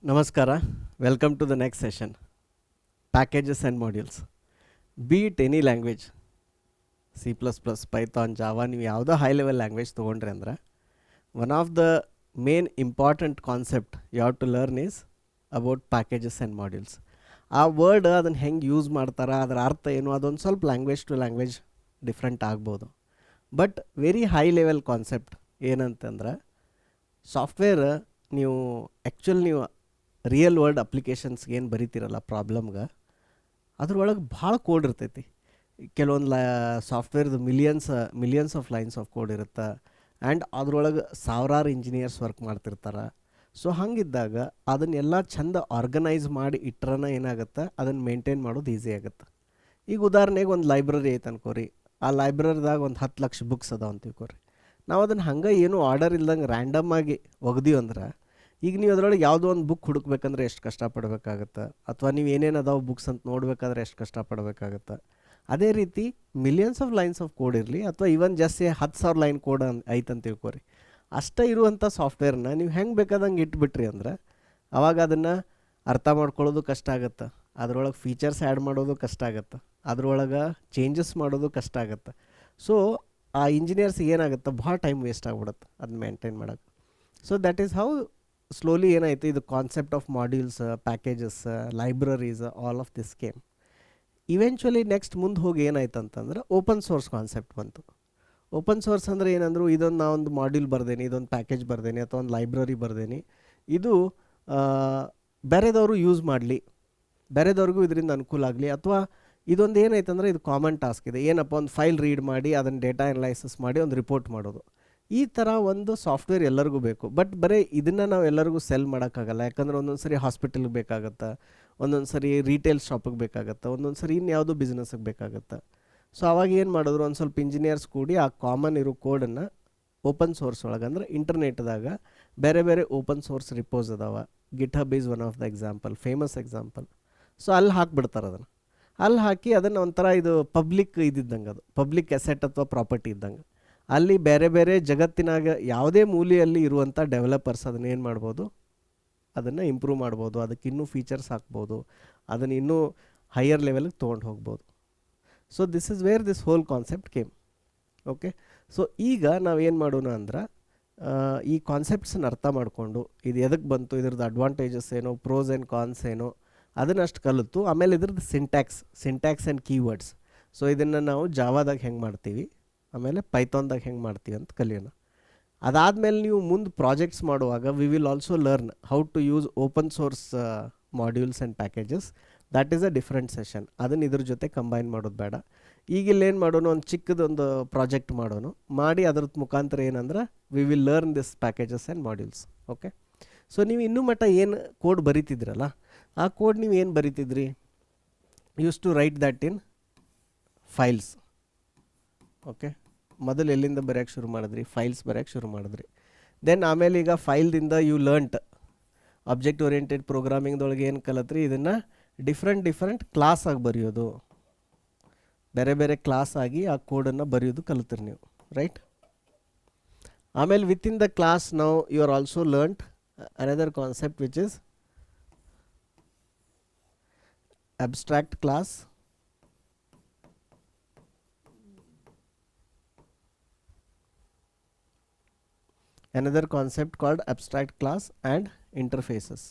Namaskara, welcome to the next session. Packages and modules. Be it any language, C++, Python, Java, ನೀವು ಯಾವುದೋ high level language ತೊಗೊಂಡ್ರೆ ಅಂದ್ರೆ one of the main important concept you have to learn is about packages and modules. ಆ word ಅದನ್ನು ಹೆಂಗೆ use ಮಾಡ್ತಾರೆ, ಅದರ ಅರ್ಥ ಏನು, ಅದೊಂದು ಸ್ವಲ್ಪ ಲ್ಯಾಂಗ್ವೇಜ್ ಟು ಲ್ಯಾಂಗ್ವೇಜ್ ಡಿಫ್ರೆಂಟ್ ಆಗ್ಬೋದು. But very high level concept ಏನಂತಂದ್ರೆ, ಸಾಫ್ಟ್ವೇರ್ ನೀವು ಆ್ಯಕ್ಚುಲ್ ನೀವು ರಿಯಲ್ ವರ್ಲ್ಡ್ ಅಪ್ಲಿಕೇಶನ್ಸ್ಗೆ ಏನು ಬರೀತಿರಲ್ಲ ಪ್ರಾಬ್ಲಮ್ಗೆ, ಅದ್ರೊಳಗೆ ಭಾಳ ಕೋಡ್ ಇರ್ತೈತಿ. ಕೆಲವೊಂದು ಸಾಫ್ಟ್ವೇರ್ದು millions of lines of code ಇರುತ್ತೆ. ಆ್ಯಂಡ್ ಅದ್ರೊಳಗೆ ಸಾವಿರಾರು ಇಂಜಿನಿಯರ್ಸ್ ವರ್ಕ್ ಮಾಡ್ತಿರ್ತಾರೆ. ಸೊ ಹಂಗಿದ್ದಾಗ ಅದನ್ನೆಲ್ಲ ಚಂದ ಆರ್ಗನೈಸ್ ಮಾಡಿ ಇಟ್ರನ ಏನಾಗುತ್ತೆ, ಅದನ್ನು ಮೇಂಟೈನ್ ಮಾಡೋದು ಈಸಿ ಆಗುತ್ತೆ. ಈಗ ಉದಾಹರಣೆಗೆ ಒಂದು ಲೈಬ್ರರಿ ಐತೆ ಅನ್ಕೋರಿ, ಆ ಲೈಬ್ರರಿದಾಗ ಒಂದು 10 ಲಕ್ಷ ಬುಕ್ಸ್ ಅದಾವ ಅಂತ ತಿಳ್ಕೊರಿ. ನಾವು ಅದನ್ನು ಹಂಗೆ ಏನೂ ಆರ್ಡರ್ ಇಲ್ದಂಗೆ ರ್ಯಾಂಡಮ್ ಆಗಿ ಒಗ್ದೀವಿ ಅಂದ್ರೆ, ಈಗ ನೀವು ಅದರೊಳಗೆ ಯಾವುದೋ ಒಂದು ಬುಕ್ ಹುಡುಕ್ಬೇಕಂದ್ರೆ ಎಷ್ಟು ಕಷ್ಟಪಡಬೇಕಾಗತ್ತೆ, ಅಥವಾ ನೀವು ಏನೇನು ಅದಾವೆ ಬುಕ್ಸ್ ಅಂತ ನೋಡಬೇಕಾದ್ರೆ ಎಷ್ಟು ಕಷ್ಟಪಡಬೇಕಾಗತ್ತೆ. ಅದೇ ರೀತಿ millions of lines of code ಇರಲಿ, ಅಥವಾ ಈವನ್ ಜಸ್ಟ್ 10,000 ಲೈನ್ ಕೋಡ್ ಐತಂತ ತಿಳ್ಕೊರಿ, ಅಷ್ಟೇ ಇರುವಂಥ ಸಾಫ್ಟ್ವೇರ್ನ ನೀವು ಹೆಂಗೆ ಬೇಕಾದಂಗೆ ಇಟ್ಬಿಟ್ರಿ ಅಂದ್ರೆ ಅವಾಗ ಅದನ್ನು ಅರ್ಥ ಮಾಡ್ಕೊಳ್ಳೋದು ಕಷ್ಟ ಆಗುತ್ತೆ, ಅದರೊಳಗೆ ಫೀಚರ್ಸ್ ಆ್ಯಡ್ ಮಾಡೋದು ಕಷ್ಟ ಆಗುತ್ತೆ, ಅದರೊಳಗೆ ಚೇಂಜಸ್ ಮಾಡೋದು ಕಷ್ಟ ಆಗುತ್ತೆ. ಸೊ ಆ ಇಂಜಿನಿಯರ್ಸ್ಗೆ ಏನಾಗುತ್ತೆ, ಭಾಳ ಟೈಮ್ ವೇಸ್ಟ್ ಆಗಿಬಿಡುತ್ತೆ ಅದನ್ನ ಮೇಂಟೈನ್ ಮಾಡೋಕ್ಕೆ. So that is how slowly ಏನಾಯಿತು, ಇದು concept of modules, packages, libraries, all of this came. Eventually next ಮುಂದೆ ಹೋಗಿ ಏನಾಯ್ತು ಅಂತಂದ್ರೆ ಓಪನ್ ಸೋರ್ಸ್ ಕಾನ್ಸೆಪ್ಟ್ ಬಂತು. ಓಪನ್ ಸೋರ್ಸ್ ಅಂದರೆ ಏನಂದ್ರು, ಇದೊಂದು ನಾವೊಂದು ಮಾಡ್ಯೂಲ್ ಬರ್ದೇನೆ, ಇದೊಂದು ಪ್ಯಾಕೇಜ್ ಬರ್ದೇನೆ, ಅಥವಾ ಒಂದು ಲೈಬ್ರರಿ ಬರ್ದೇನೆ, ಇದು ಬೇರೆದವರು ಯೂಸ್ ಮಾಡಲಿ, ಬೇರೆದವ್ರಿಗೂ ಇದರಿಂದ ಅನುಕೂಲ ಆಗಲಿ, ಅಥವಾ ಇದೊಂದು ಏನಾಯ್ತು ಅಂದರೆ ಇದು ಕಾಮನ್ ಟಾಸ್ಕ್ ಇದೆ, ಏನಪ್ಪ ಒಂದು ಫೈಲ್ ರೀಡ್ ಮಾಡಿ ಅದನ್ನು ಡೇಟಾ ಅನಲೈಸಿಸ್ ಮಾಡಿ ಒಂದು ರಿಪೋರ್ಟ್ ಮಾಡೋದು. ಈ ಥರ ಒಂದು ಸಾಫ್ಟ್ವೇರ್ ಎಲ್ಲರಿಗೂ ಬೇಕು. ಬಟ್ ಬರೀ ಇದನ್ನು ನಾವು ಎಲ್ಲರಿಗೂ ಸೆಲ್ ಮಾಡೋಕ್ಕಾಗಲ್ಲ, ಯಾಕಂದರೆ ಒಂದೊಂದು ಸರಿ ಹಾಸ್ಪಿಟಲ್ಗೆ ಬೇಕಾಗತ್ತೆ, ಒಂದೊಂದು ಸರಿ ರಿಟೇಲ್ ಶಾಪಿಗೆ ಬೇಕಾಗತ್ತೆ, ಒಂದೊಂದು ಸರಿ ಇನ್ಯಾವುದೋ ಬಿಸ್ನೆಸ್ಗೆ ಬೇಕಾಗತ್ತೆ. ಸೊ ಅವಾಗ ಏನು ಮಾಡಿದ್ರು, ಒಂದು ಸ್ವಲ್ಪ ಇಂಜಿನಿಯರ್ಸ್ ಕೂಡಿ ಆ ಕಾಮನ್ ಇರೋ ಕೋಡನ್ನು ಓಪನ್ ಸೋರ್ಸ್ ಒಳಗೆ, ಅಂದರೆ ಇಂಟರ್ನೆಟ್ದಾಗ ಬೇರೆ ಬೇರೆ ಓಪನ್ ಸೋರ್ಸ್ ರಿಪೋಸ್ ಅದಾವೆ. GitHub is one of the example, famous example. So ಅಲ್ಲಿ ಹಾಕಿಬಿಡ್ತಾರೆ ಅದನ್ನು. ಅಲ್ಲಿ ಹಾಕಿ ಅದನ್ನು ಒಂಥರ ಇದು ಪಬ್ಲಿಕ್ ಇದ್ದಿದ್ದಂಗೆ, ಅದು ಪಬ್ಲಿಕ್ ಅಸೆಟ್ ಅಥವಾ ಪ್ರಾಪರ್ಟಿ ಇದ್ದಂಗೆ. ಅಲ್ಲಿ ಬೇರೆ ಬೇರೆ ಜಗತ್ತಿನಾಗ ಯಾವುದೇ ಮೂಲೆಯಲ್ಲಿ ಇರುವಂಥ ಡೆವಲಪರ್ಸ್ ಅದನ್ನು ಏನು ಮಾಡ್ಬೋದು, ಅದನ್ನು ಇಂಪ್ರೂವ್ ಮಾಡ್ಬೋದು, ಅದಕ್ಕೆ ಇನ್ನೂ ಫೀಚರ್ಸ್ ಹಾಕ್ಬೋದು, ಅದನ್ನು ಇನ್ನೂ ಹೈಯರ್ ಲೆವೆಲ್ಗೆ ತೊಗೊಂಡು ಹೋಗ್ಬೋದು. So this is where this whole concept came. Okay, so ಈಗ ನಾವೇನು ಮಾಡೋಣ ಅಂದ್ರೆ, ಈ ಕಾನ್ಸೆಪ್ಟ್ಸನ್ನು ಅರ್ಥ ಮಾಡಿಕೊಂಡು ಇದು ಎದಕ್ಕೆ ಬಂತು, ಇದ್ರದ್ದು ಅಡ್ವಾಂಟೇಜಸ್ ಏನು, ಪ್ರೋಸ್ ಆ್ಯಂಡ್ ಕಾನ್ಸ್ ಏನು, ಅದನ್ನಷ್ಟು ಕಲಿತು ಆಮೇಲೆ ಇದ್ರದ್ದು ಸಿಂಟ್ಯಾಕ್ಸ್ ಆ್ಯಂಡ್ ಕೀವರ್ಡ್ಸ್. ಸೊ ಇದನ್ನು ನಾವು ಜಾವಾದಾಗ ಹೆಂಗೆ ಮಾಡ್ತೀವಿ, ಆಮೇಲೆ ಪೈಥಾನ್ದಾಗ ಹೆಂಗೆ ಮಾಡ್ತೀವಿ ಅಂತ ಕಲಿಯೋಣ. ಅದಾದಮೇಲೆ ನೀವು ಮುಂದೆ ಪ್ರಾಜೆಕ್ಟ್ಸ್ ಮಾಡುವಾಗ we will also learn how to use open source modules and packages. That is a different session. ಅದನ್ನು ಇದ್ರ ಜೊತೆ ಕಂಬೈನ್ ಮಾಡೋದು ಬೇಡ. ಈಗಿಲ್ಲಿ ಏನು ಮಾಡೋಣ, ಒಂದು ಚಿಕ್ಕದೊಂದು ಪ್ರಾಜೆಕ್ಟ್ ಮಾಡೋಣ, ಮಾಡಿ ಅದ್ರದ್ದು ಮುಖಾಂತರ ಏನಂದ್ರೆ we will learn this packages and modules. Okay, so ನೀವು ಇನ್ನೂ ಮಟ್ಟ ಏನು ಕೋಡ್ ಬರೀತಿದ್ರಲ್ಲ, ಆ ಕೋಡ್ ನೀವು ಏನು ಬರೀತಿದ್ರಿ, use to write that in files. Okay, ಮೊದಲು ಎಲ್ಲಿಂದ ಬರೆಯೋಕ್ಕೆ ಶುರು ಮಾಡಿದ್ರಿ, ಫೈಲ್ಸ್ ಬರೆಯೋಕ್ಕೆ ಶುರು ಮಾಡಿದ್ರಿ. ದೆನ್ ಆಮೇಲೆ ಈಗ ಫೈಲ್ದಿಂದ ಯು ಲರ್ನ್ಟ್ ಆಬ್ಜೆಕ್ಟ್ ಓರಿಯೆಂಟೆಡ್ ಪ್ರೋಗ್ರಾಮಿಂಗ್ದೊಳಗೆ ಏನು ಕಲತ್ರಿ, ಇದನ್ನು ಡಿಫ್ರೆಂಟ್ ಕ್ಲಾಸ್ ಆಗಿ ಬರೆಯೋದು, ಬೇರೆ ಬೇರೆ ಕ್ಲಾಸ್ ಆಗಿ ಆ ಕೋಡನ್ನು ಬರೆಯೋದು ಕಲಿತ್ರಿ ನೀವು, ರೈಟ್. ಆಮೇಲೆ ವಿತಿನ್ ದ ಕ್ಲಾಸ್ ನಾವು you are also learnt another concept which is abstract class, another concept called abstract class and interfaces.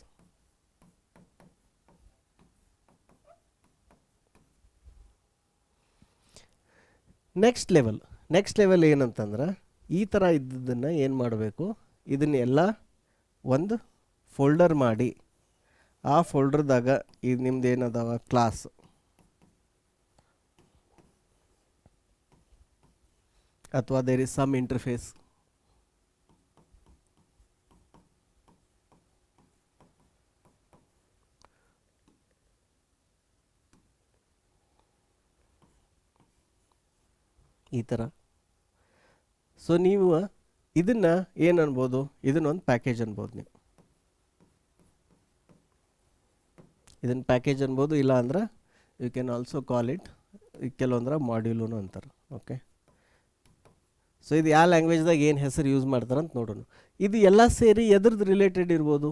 Next level ಏನಂತಂದ್ರೆ, ಈ ಥರ ಇದ್ದದನ್ನು ಏನು ಮಾಡಬೇಕು, ಇದನ್ನೆಲ್ಲ ಒಂದು ಫೋಲ್ಡರ್ ಮಾಡಿ, ಆ ಫೋಲ್ಡರ್ದಾಗ ಇದು ನಿಮ್ದು ಏನದಾವ ಕ್ಲಾಸ್, ಅಥವಾ ದೇರ್ ಇಸ್ ಸಮ್ ಇಂಟರ್ಫೇಸ್, ಈ ಥರ. ಸೊ ನೀವು ಇದನ್ನು ಏನು ಅನ್ಬೋದು, ಇದನ್ನೊಂದು ಪ್ಯಾಕೇಜ್ ಅನ್ಬೋದು, ನೀವು ಇದನ್ನು ಪ್ಯಾಕೇಜ್ ಅನ್ಬೋದು, ಇಲ್ಲ ಅಂದ್ರೆ you can also call it, ಕೆಲವೊಂದ್ರೆ ಮಾಡ್ಯೂಲು ಅಂತಾರೆ. ಓಕೆ, ಸೊ ಇದು ಯಾವ ಲ್ಯಾಂಗ್ವೇಜ್ದಾಗ ಏನು ಹೆಸರು ಯೂಸ್ ಮಾಡ್ತಾರೆ ಅಂತ ನೋಡೋಣ. ಇದು ಎಲ್ಲ ಸೇರಿ ಎದ್ರದ್ದು ರಿಲೇಟೆಡ್ ಇರ್ಬೋದು,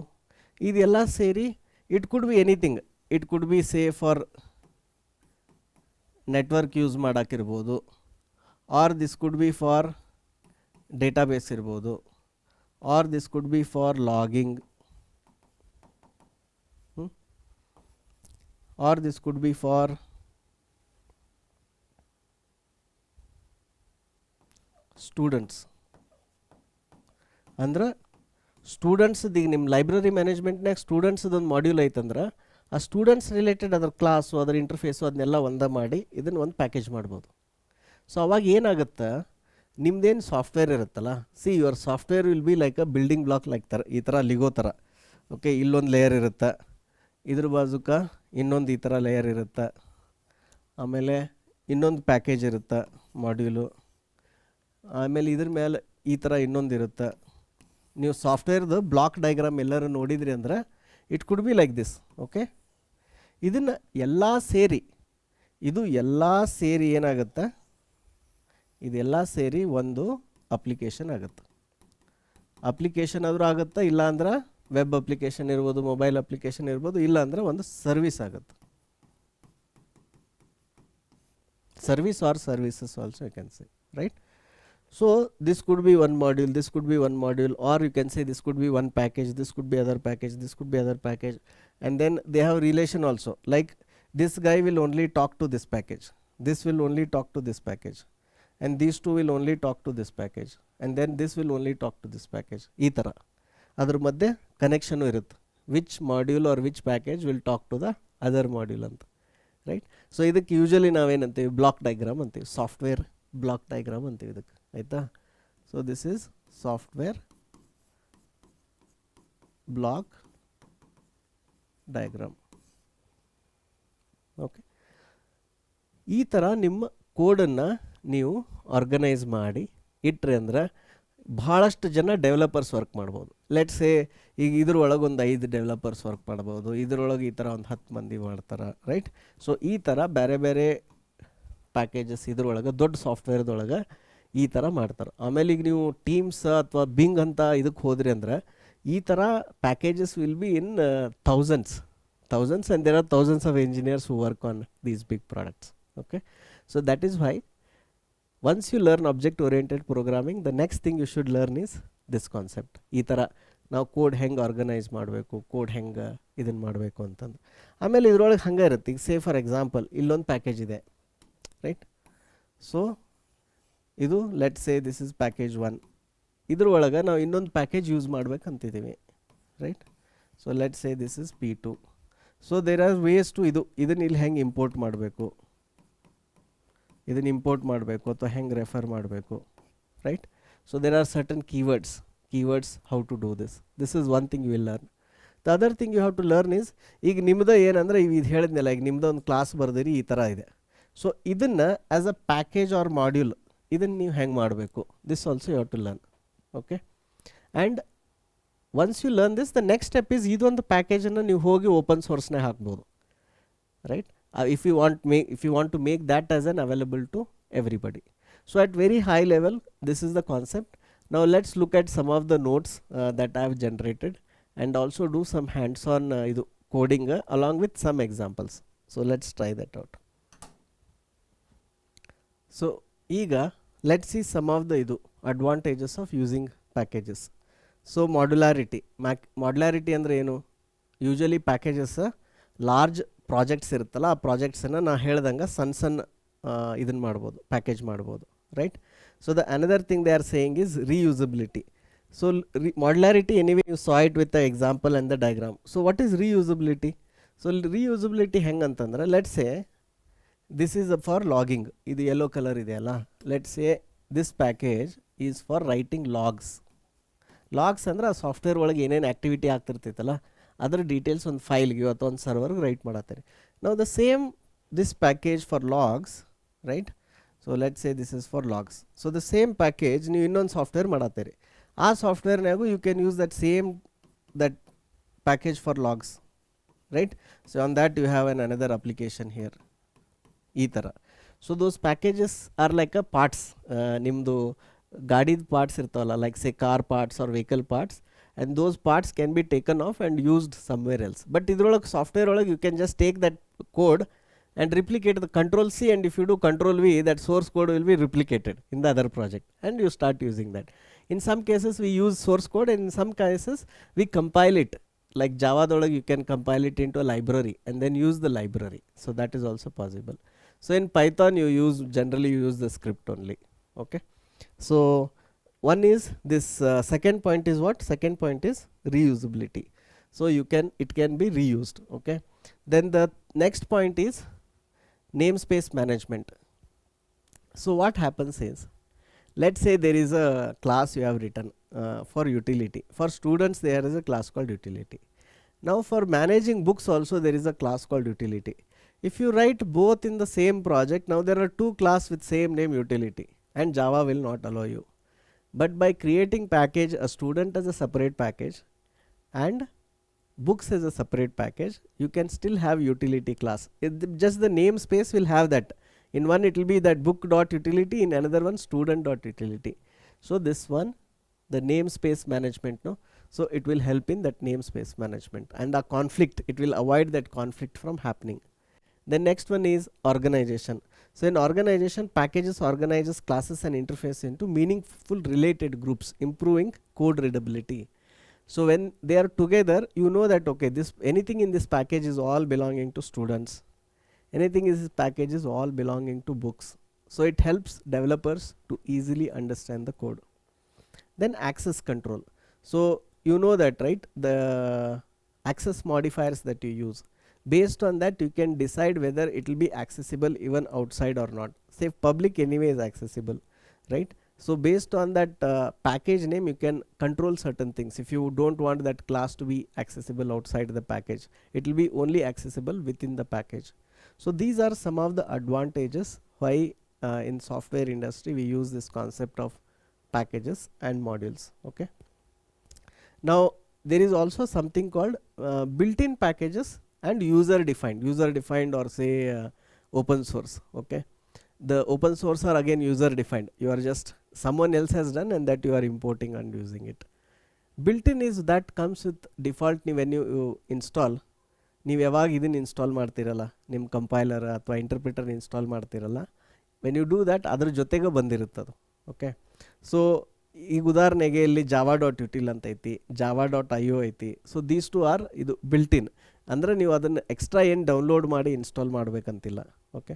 ಇದೆಲ್ಲ ಸೇರಿ it could be anything. It could be say for network use ಮಾಡೋಕ್ಕಿರ್ಬೋದು, or this could be for database ಇರ್ಬೋದು, or this could be for logging, or this could be for students. ಅಂದ್ರೆ ಸ್ಟೂಡೆಂಟ್ಸ್ದು ಈಗ ನಿಮ್ಮ ಲೈಬ್ರರಿ ಮ್ಯಾನೇಜ್ಮೆಂಟ್ನಾಗ ಸ್ಟೂಡೆಂಟ್ಸ್ದೊಂದು ಮಾಡ್ಯೂಲ್ ಐತಂದ್ರೆ ಆ students related ಅದರ class ಅದರ interphase ಅದನ್ನೆಲ್ಲ ಒಂದೇ ಮಾಡಿ ಇದನ್ನು ಒಂದು ಪ್ಯಾಕೇಜ್ ಮಾಡ್ಬೋದು. ಸೊ ಅವಾಗ ಏನಾಗುತ್ತೆ, ನಿಮ್ದೇನು ಸಾಫ್ಟ್ವೇರ್ ಇರುತ್ತಲ್ಲ, see your software will be like a building block like ಥರ, ಈ ಥರ ಲಿಗೋ ಥರ. ಓಕೆ, ಇಲ್ಲೊಂದು ಲೇಯರ್ ಇರುತ್ತೆ, ಇದ್ರ ಬಾಜುಕ ಇನ್ನೊಂದು ಈ ಥರ ಲೇಯರ್ ಇರುತ್ತೆ, ಆಮೇಲೆ ಇನ್ನೊಂದು ಪ್ಯಾಕೇಜ್ ಇರುತ್ತೆ ಮಾಡ್ಯೂಲು, ಆಮೇಲೆ ಇದ್ರ ಮೇಲೆ ಈ ಥರ ಇನ್ನೊಂದು ಇರುತ್ತೆ. ನೀವು ಸಾಫ್ಟ್ವೇರ್ದು ಬ್ಲಾಕ್ ಡೈಗ್ರಾಮ್ ಎಲ್ಲರೂ ನೋಡಿದ್ರಿ ಅಂದ್ರೆ it could be like this. Okay, ಇದನ್ನು ಎಲ್ಲ ಸೇರಿ, ಇದು ಎಲ್ಲ ಸೇರಿ ಏನಾಗುತ್ತೆ, ಇದೆಲ್ಲ ಸೇರಿ ಒಂದು ಅಪ್ಲಿಕೇಶನ್ ಆಗುತ್ತೆ. ಅಪ್ಲಿಕೇಶನ್ ಆದರೂ ಆಗುತ್ತೆ, ಇಲ್ಲ ಅಂದ್ರೆ ವೆಬ್ ಅಪ್ಲಿಕೇಶನ್ ಇರ್ಬೋದು, ಮೊಬೈಲ್ ಅಪ್ಲಿಕೇಶನ್ ಇರ್ಬೋದು, ಇಲ್ಲ ಅಂದರೆ ಒಂದು ಸರ್ವಿಸ್ ಆಗುತ್ತೆ. Service or services also you can say, right? So this could be one module, this could be one module, or you can say this could be one package, this could be other package, this could be other package, and then they have relation also, like this guy will only talk to this package, this will only talk to this package, and these two will only talk to this package, and then this will only talk to this package. ಈ ಥರ ಅದ್ರ ಮಧ್ಯೆ connection ಇರುತ್ತೆ, which module or which package will talk to the other module ಅಂತ, right? So ಇದಕ್ಕೆ usually ನಾವೇನಂತೀವಿ, block diagram ಅಂತೀವಿ, software block diagram ಅಂತೀವಿ ಇದಕ್ಕೆ, ಆಯಿತಾ? So this is software block diagram. Okay, ಈ ಥರ ನಿಮ್ಮ ಕೋಡನ್ನು ನೀವು ಆರ್ಗನೈಸ್ ಮಾಡಿ ಇಟ್ರಿ ಅಂದ್ರೆ ಭಾಳಷ್ಟು ಜನ ಡೆವಲಪರ್ಸ್ ವರ್ಕ್ ಮಾಡ್ಬೋದು. ಲೆಟ್ಸೇ ಈಗ ಇದ್ರೊಳಗೆ ಒಂದು 5 ಡೆವಲಪರ್ಸ್ ವರ್ಕ್ ಮಾಡ್ಬೋದು, ಇದರೊಳಗೆ ಈ ಥರ ಒಂದು 10 ಮಂದಿ ಮಾಡ್ತಾರೆ, ರೈಟ್? ಸೊ ಈ ಥರ ಬೇರೆ ಬೇರೆ ಪ್ಯಾಕೇಜಸ್ ಇದ್ರೊಳಗೆ ದೊಡ್ಡ ಸಾಫ್ಟ್ವೇರ್ದೊಳಗೆ ಈ ಥರ ಮಾಡ್ತಾರೆ. ಆಮೇಲೆ ಈಗ ನೀವು ಟೀಮ್ಸ್ ಅಥವಾ ಬಿಂಗ್ ಅಂತ ಇದಕ್ಕೆ ಹೋದ್ರಿ ಅಂದ್ರೆ ಈ ಥರ packages will be in thousands and there are thousands of engineers who work on these big products. Okay, so that is why once you learn object oriented programming, the next thing you should learn is this concept. ಈ ಥರ ನಾವು code ಹೆಂಗೆ organise ಮಾಡಬೇಕು, code ಹೆಂಗೆ ಇದನ್ನು ಮಾಡಬೇಕು ಅಂತಂದು. ಆಮೇಲೆ ಇದ್ರೊಳಗೆ ಹಂಗೆ ಇರುತ್ತೆ. ಈಗ ಸೇ ಫಾರ್ ಎಕ್ಸಾಂಪಲ್ ಇಲ್ಲೊಂದು ಪ್ಯಾಕೇಜ್ ಇದೆ, ರೈಟ್? ಸೊ ಇದು let say this is package 1. ಇದ್ರೊಳಗೆ ನಾವು ಇನ್ನೊಂದು ಪ್ಯಾಕೇಜ್ ಯೂಸ್ ಮಾಡ್ಬೇಕಂತಿದ್ದೀವಿ, right? So let say this is P2. So there are ways to ಇದನ್ನು ಇಲ್ಲಿ ಹೆಂಗೆ ಇಂಪೋರ್ಟ್ ಮಾಡಬೇಕು, ಇದನ್ನು ಇಂಪೋರ್ಟ್ ಮಾಡಬೇಕು ಅಥವಾ ಹೆಂಗೆ ರೆಫರ್ ಮಾಡಬೇಕು, right? So there are certain keywords how to do this. This is one thing you will learn. The other thing you have to learn is, ಈಗ ನಿಮ್ಮದು ಏನಂದರೆ ಇದು ಹೇಳಿದ್ನಲ್ಲ, ಈಗ ನಿಮ್ಮದು ಒಂದು ಕ್ಲಾಸ್ ಬರ್ದಿರಿ ಈ ಥರ ಇದೆ. ಸೊ ಇದನ್ನು as a package or module ಇದನ್ನು ನೀವು ಹೆಂಗೆ ಮಾಡಬೇಕು, this also you have to learn. Okay, and once you learn this, the next step is ಇದೊಂದು ಪ್ಯಾಕೇಜನ್ನು ನೀವು ಹೋಗಿ ಓಪನ್ ಸೋರ್ಸ್ನಾಗ ಹಾಕ್ಬೋದು, right? if you want to make that as an available to everybody. So at very high level, this is the concept. Now let's look at some of the nodes that I have generated and also do some hands-on coding along with some examples. So let's try that out. So ಈಗ let's see some of the advantages of using packages. So modularity ಅಂದರೆ ಏನು? Usually packages large projects ಇರುತ್ತಲ್ಲ, ಆ ಪ್ರಾಜೆಕ್ಟ್ಸನ್ನು ನಾ ಹೇಳ್ದಂಗೆ ಸಣ್ಣ ಇದನ್ನು ಮಾಡ್ಬೋದು, ಪ್ಯಾಕೇಜ್ ಮಾಡ್ಬೋದು, right? So the another thing they are saying is reusability. So modularity, anyway you saw it with the example and the diagram. So what is reusability? So reusability ಹೆಂಗೆ ಅಂತಂದ್ರೆ, let's say this is for logging, ಇದು yellow colour ಇದೆಯಲ್ಲ, let's say this package is for writing logs ಅಂದ್ರೆ ಆ software ಒಳಗೆ ಏನೇನು activity ಆಗ್ತಿರ್ತೈತಲ್ಲ ಅದರ details ಒಂದು ಫೈಲ್ಗೆ ಅಥವಾ ಒಂದು ಸರ್ವರ್ಗೆ ರೈಟ್ ಮಾಡತ್ತೀರಿ. ನಾವು the same this package for logs, right? So let's say this is for logs. So the same package ನೀವು ಇನ್ನೊಂದು ಸಾಫ್ಟ್ವೇರ್ ಮಾಡತ್ತೀರಿ, ಆ ಸಾಫ್ಟ್ವೇರ್ನಾಗೂ you can use that package for logs, right? So on that you have another application here, ಈ ಥರ. So those packages are like a parts, ನಿಮ್ಮದು ಗಾಡಿದ parts ಇರ್ತಾವಲ್ಲ, like say car parts or vehicle parts, and those parts can be taken off and used somewhere else. But idrolage software olage you can just take that code and replicate the control C, and if you do control V, that source code will be replicated in the other project and you start using that. In some cases we use source code, and in some cases we compile it. Like Java dolog you can compile it into a library and then use the library, so that is also possible. So in Python you generally use the script only. Okay, so one is this, second point is what? Second point is reusability. So it can be reused. Okay, then the next point is namespace management. So what happens is, let's say there is a class you have written for utility. For students there is a class called utility. Now for managing books also there is a class called utility. If you write both in the same project, now there are two classes with same name utility, and Java will not allow you. But by creating package, a student as a separate package and books as a separate package, you can still have utility class. Just the namespace will have that. In one it will be that book.utility, in another one student.utility. So this one, the namespace management, no? So it will help in that namespace management, and a conflict, it will avoid that conflict from happening. The next one is organization. So in organization, packages organizes classes and interface into meaningful related groups, improving code readability. So when they are together, you know that okay, this anything in this package is all belonging to students, anything in this package is all belonging to books. So it helps developers to easily understand the code. Then access control. So you know that, right? The access modifiers that you use, based on that you can decide whether it will be accessible even outside or not. Say public anyway is accessible, right? So based on that package name, you can control certain things. If you don't want that class to be accessible outside the package, it will be only accessible within the package. So these are some of the advantages why in software industry we use this concept of packages and modules. Okay, now there is also something called built-in packages and user defined or say open source. Okay, the open source are again user defined. You are just someone else has done and that you are importing and using it. Built-in is that comes with default. When you install, ನೀವು ಯಾವಾಗ ಇದನ್ನು install ಮಾಡ್ತಿರಲ್ಲ, ನಿಮ್ಮ compiler ಅಥವಾ interpreter install ಮಾಡ್ತಿರಲ್ಲ, when you do that ಅದ್ರ ಜೊತೆಗೆ ಬಂದಿರುತ್ತದು. Okay, so ಈಗ ಉದಾಹರಣೆಗೆ ಇಲ್ಲಿ java.util ಅಂತ ಐತಿ, java.io ಐತಿ. ಸೊ ದೀಸ್ ಟು ಆರ್ ಇದು ಬಿಲ್ಟ್-ಇನ್, ಅಂದರೆ ನೀವು ಅದನ್ನು ಎಕ್ಸ್ಟ್ರಾ ಏನು ಡೌನ್ಲೋಡ್ ಮಾಡಿ ಇನ್ಸ್ಟಾಲ್ ಮಾಡಬೇಕಂತಿಲ್ಲ. ಓಕೆ,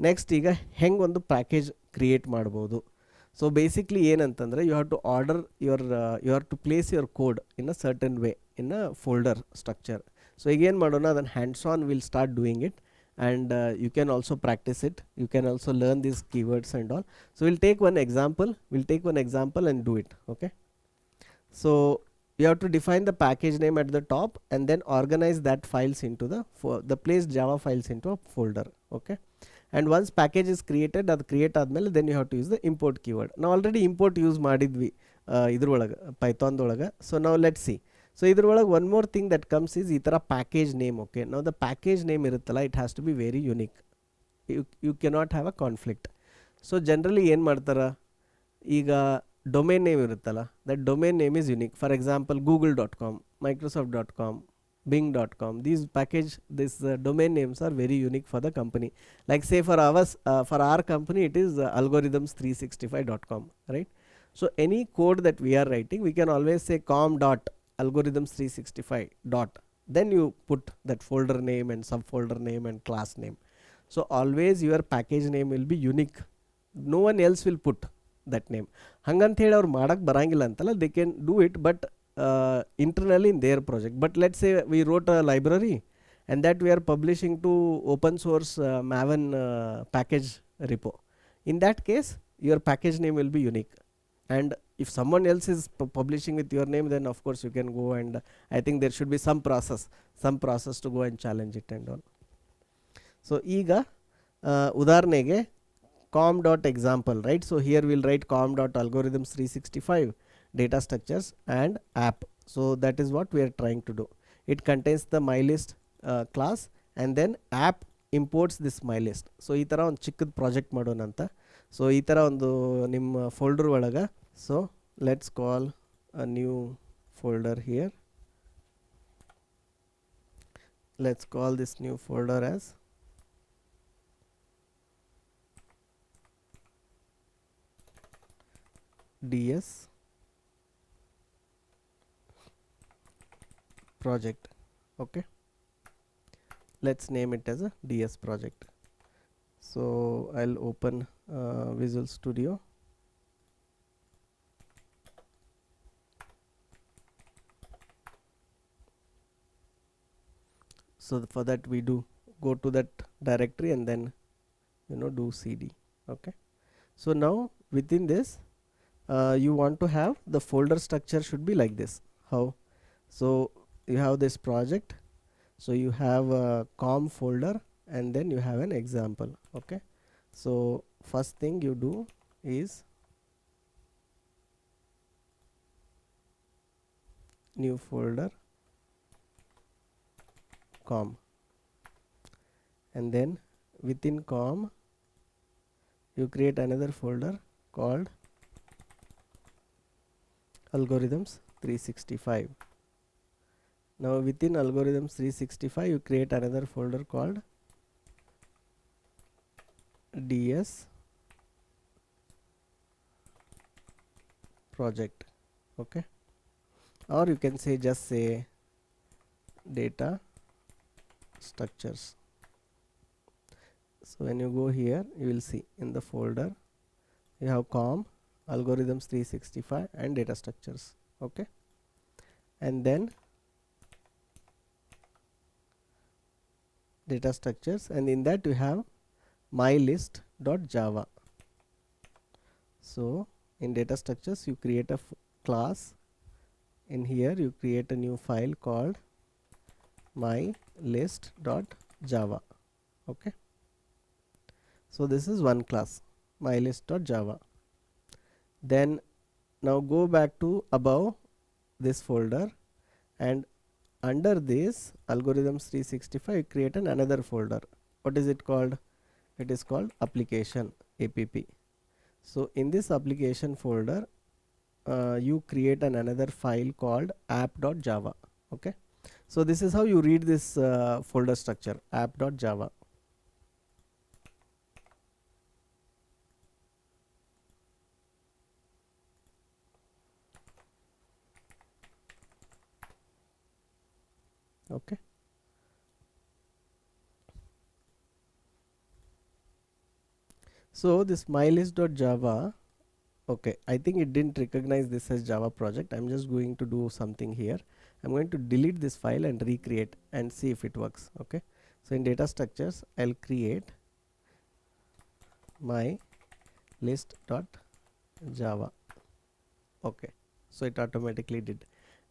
ನೆಕ್ಸ್ಟ್ ಈಗ ಹೆಂಗೆ ಒಂದು ಪ್ಯಾಕೇಜ್ ಕ್ರಿಯೇಟ್ ಮಾಡ್ಬೋದು. ಸೊ ಬೇಸಿಕ್ಲಿ ಏನಂತಂದರೆ you have to order you have to place your code in a certain way in a folder structure. So ಈಗೇನು ಮಾಡೋಣ, ಅದನ್ನು hands on will start doing it, and you can also practice it. You can also learn these keywords and all. So we'll take one example and do it. Okay, so you have to define the package name at the top and then organize that files into the place Java files into a folder. Okay, and once package is created, ಅದು create ಆದಮೇಲೆ then you have to use the import keyword. ನಾವು already import use ಮಾಡಿದ್ವಿ ಇದ್ರೊಳಗೆ ಪೈಥಾನ್ದೊಳಗೆ. So ನಾವು let see. So ಇದ್ರೊಳಗೆ one more thing that comes is ಈ ಥರ ಪ್ಯಾಕೇಜ್ ನೇಮ್. ಓಕೆ, ನಾವು ದ ಪ್ಯಾಕೇಜ್ ನೇಮ್ ಇರುತ್ತಲ್ಲ, it has to be very unique. You cannot have a conflict. So generally ಏನು ಮಾಡ್ತಾರೆ, ಈಗ ಡೊಮೇನ್ ನೇಮ್ ಇರುತ್ತಲ್ಲ, that domain name is unique. For example google.com, microsoft.com, bing.com, these domain names are very unique for the company. Like say for our company it is algorithms365.com, right? So any code that we are writing, we can always say com.algorithms365 dot, then you put that folder name and subfolder name and class name. So always your package name will be unique. No one else will put that name. ಹಂಗಂತ ಹೇಳಿ ಅವ್ರು ಮಾಡಕ್ಕೆ ಬರಂಗಿಲ್ಲ ಅಂತಲ್ಲ, they can do it, but internally in their project. But let's say we wrote a library and that we are publishing to open source Maven package repo. In that case your package name will be unique, and if someone else is publishing with your name, then of course you can go and I think there should be some process to go and challenge it and all. So ಈಗ ಉದಾಹರಣೆಗೆ com.example, right? So here we'll write com.algorithms365 data structures and app. So that is what we are trying to do. It contains the mylist class and then app imports this mylist. So ಈ ಥರ ಒಂದು ಚಿಕ್ಕದ project ಮಾಡೋಣ ಅಂತ. So ಈ ಥರ ಒಂದು ನಿಮ್ಮ folder ಒಳಗೆ, so let's call a new folder here. Let's call this new folder as ds project. Okay, let's name it as a ds project. So I'll open Visual Studio. So for that we do go to that directory and then do cd. Okay, so now within this you want to have the folder structure should be like this. How? So you have this project, so you have a com folder and then you have an example. Okay, so first thing you do is new folder com, and then within com you create another folder called algorithms 365. Now within algorithms 365 you create another folder called ds project. Okay, or you can say just say data structures. So when you go here you will see in the folder you have com, algorithms 365 and data structures. Okay, and then data structures, and in that you have mylist.java. So in data structures you create a class. In here you create a new file called mylist.java. Okay, so this is one class, mylist.java. Then now go back to above this folder, and under this algorithms 365 create another folder. What is it called? It is called application app. So in this application folder you create another file called app.java. Okay, so this is how you read this folder structure, app.java. Okay, so this mylist.java, okay, I think it didn't recognize this as Java project. I'm just going to do something here. I'm going to delete this file and recreate and see if it works. Okay, so in data structures I'll create my list.java. Okay, so it automatically did.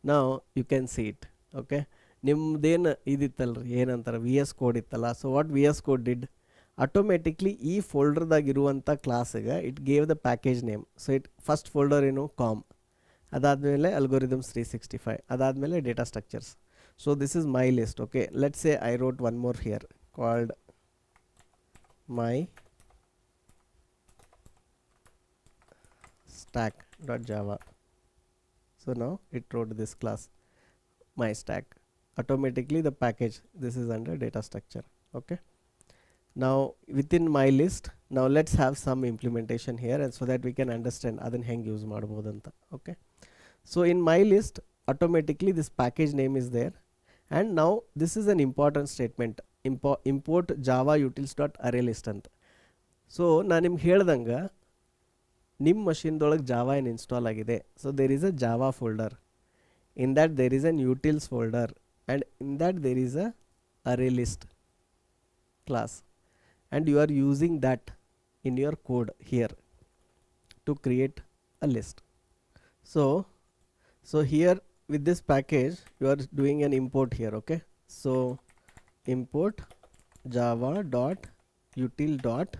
Now you can see it. Okay, ನಿಮ್ದೇನು ಇದಿತ್ತಲ್ರಿ ಏನಂತಾರೆ VS code ಇತ್ತಲ್ಲ, so what VS code did automatically ಈ ಫೋಲ್ಡರ್ದಾಗಿರುವಂಥ ಕ್ಲಾಸಿಗೆ it gave the package name. So it first folder ಏನು com, ಅದಾದಮೇಲೆ algorithms 365, ಅದಾದಮೇಲೆ data structures. So this is my list. Okay, let's say I wrote one more here called my stack.java. So now it wrote this class my stack. Automatically the package, this is under data structure. Okay, now within my list, now let's have some implementation here, and so that we can understand adan heng use madabodu anta. Okay, so in my list automatically this package name is there, and now this is an important statement, import java utils.arraylist anta. So ನಾನು ನಿಮ್ಗೆ ಹೇಳ್ದಂಗೆ ನಿಮ್ಮ ಮಷಿನ್ದೊಳಗೆ Java ಏನು install ಆಗಿದೆ. So there is a Java folder, in that there is an utils folder, and in that there is a array list class, and you are using that in your code here to create a list. So here with this package you are doing an import here. Okay, so import java dot util dot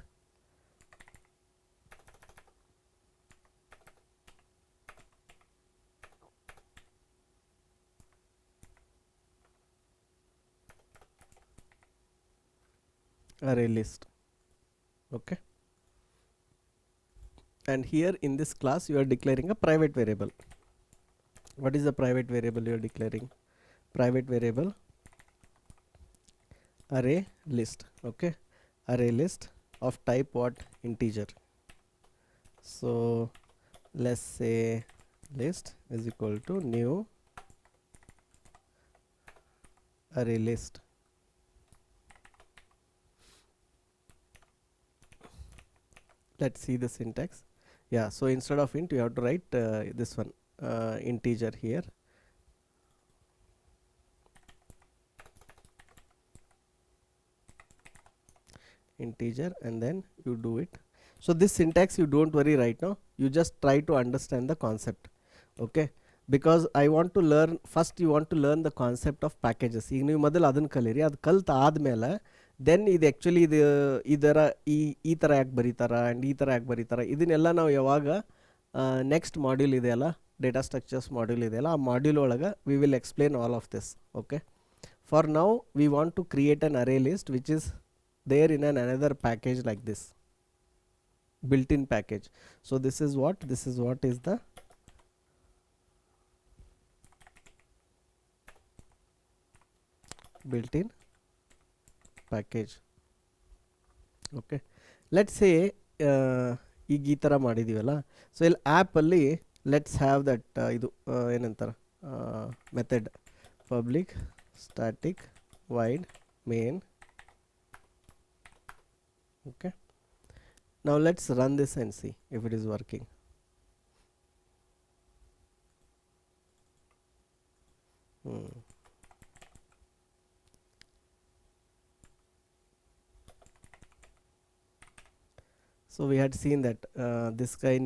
array list. Okay, and here in this class you are declaring a private variable. What is the private variable you are declaring? Private variable array list. Okay, array list of type what? Integer. So let's say list is equal to new array list. Let's see the syntax. Yeah, so instead of int you have to write this one, integer here. Integer, and then you do it. So this syntax you don't worry right now, you just try to understand the concept. Okay, because I want to learn first, you want to learn the concept of packages. ಈಗ ನೀವು ಮೊದಲು ಅದನ್ನು ಕಲೀರಿ, ಅದು ಕಲ್ತು ಆದಮೇಲೆ then ಇದು actually ಇದು ಇದರ ಈ ಥರ ಯಾಕೆ ಬರೀತಾರ ಆ್ಯಂಡ್ ಈ ಥರ ಯಾಕೆ ಬರೀತಾರ ಇದನ್ನೆಲ್ಲ ನಾವು ಯಾವಾಗ ನೆಕ್ಸ್ಟ್ ಮಾಡ್ಯೂಲ್ ಇದೆಯಲ್ಲ, ಡೇಟಾ ಸ್ಟ್ರಕ್ಚರ್ಸ್ ಮಾಡ್ಯೂಲ್ ಇದೆಯಲ್ಲ, ಆ ಮಾಡ್ಯೂಲ್ ಒಳಗೆ we will explain all of this. Okay, for now we want to create an array list which is there in another package like this, built-in package. So this is what is the built-in package. Okay, let's say ಈಗ ಈ ಥರ ಮಾಡಿದ್ದೀವಲ್ಲ, so ಇಲ್ಲಿ ಆ್ಯಪಲ್ಲಿ let's have that ಇದು ಏನಂತಾರೆ method public static wide main. Okay, now let's run this and see if it is working. So we had seen that this guy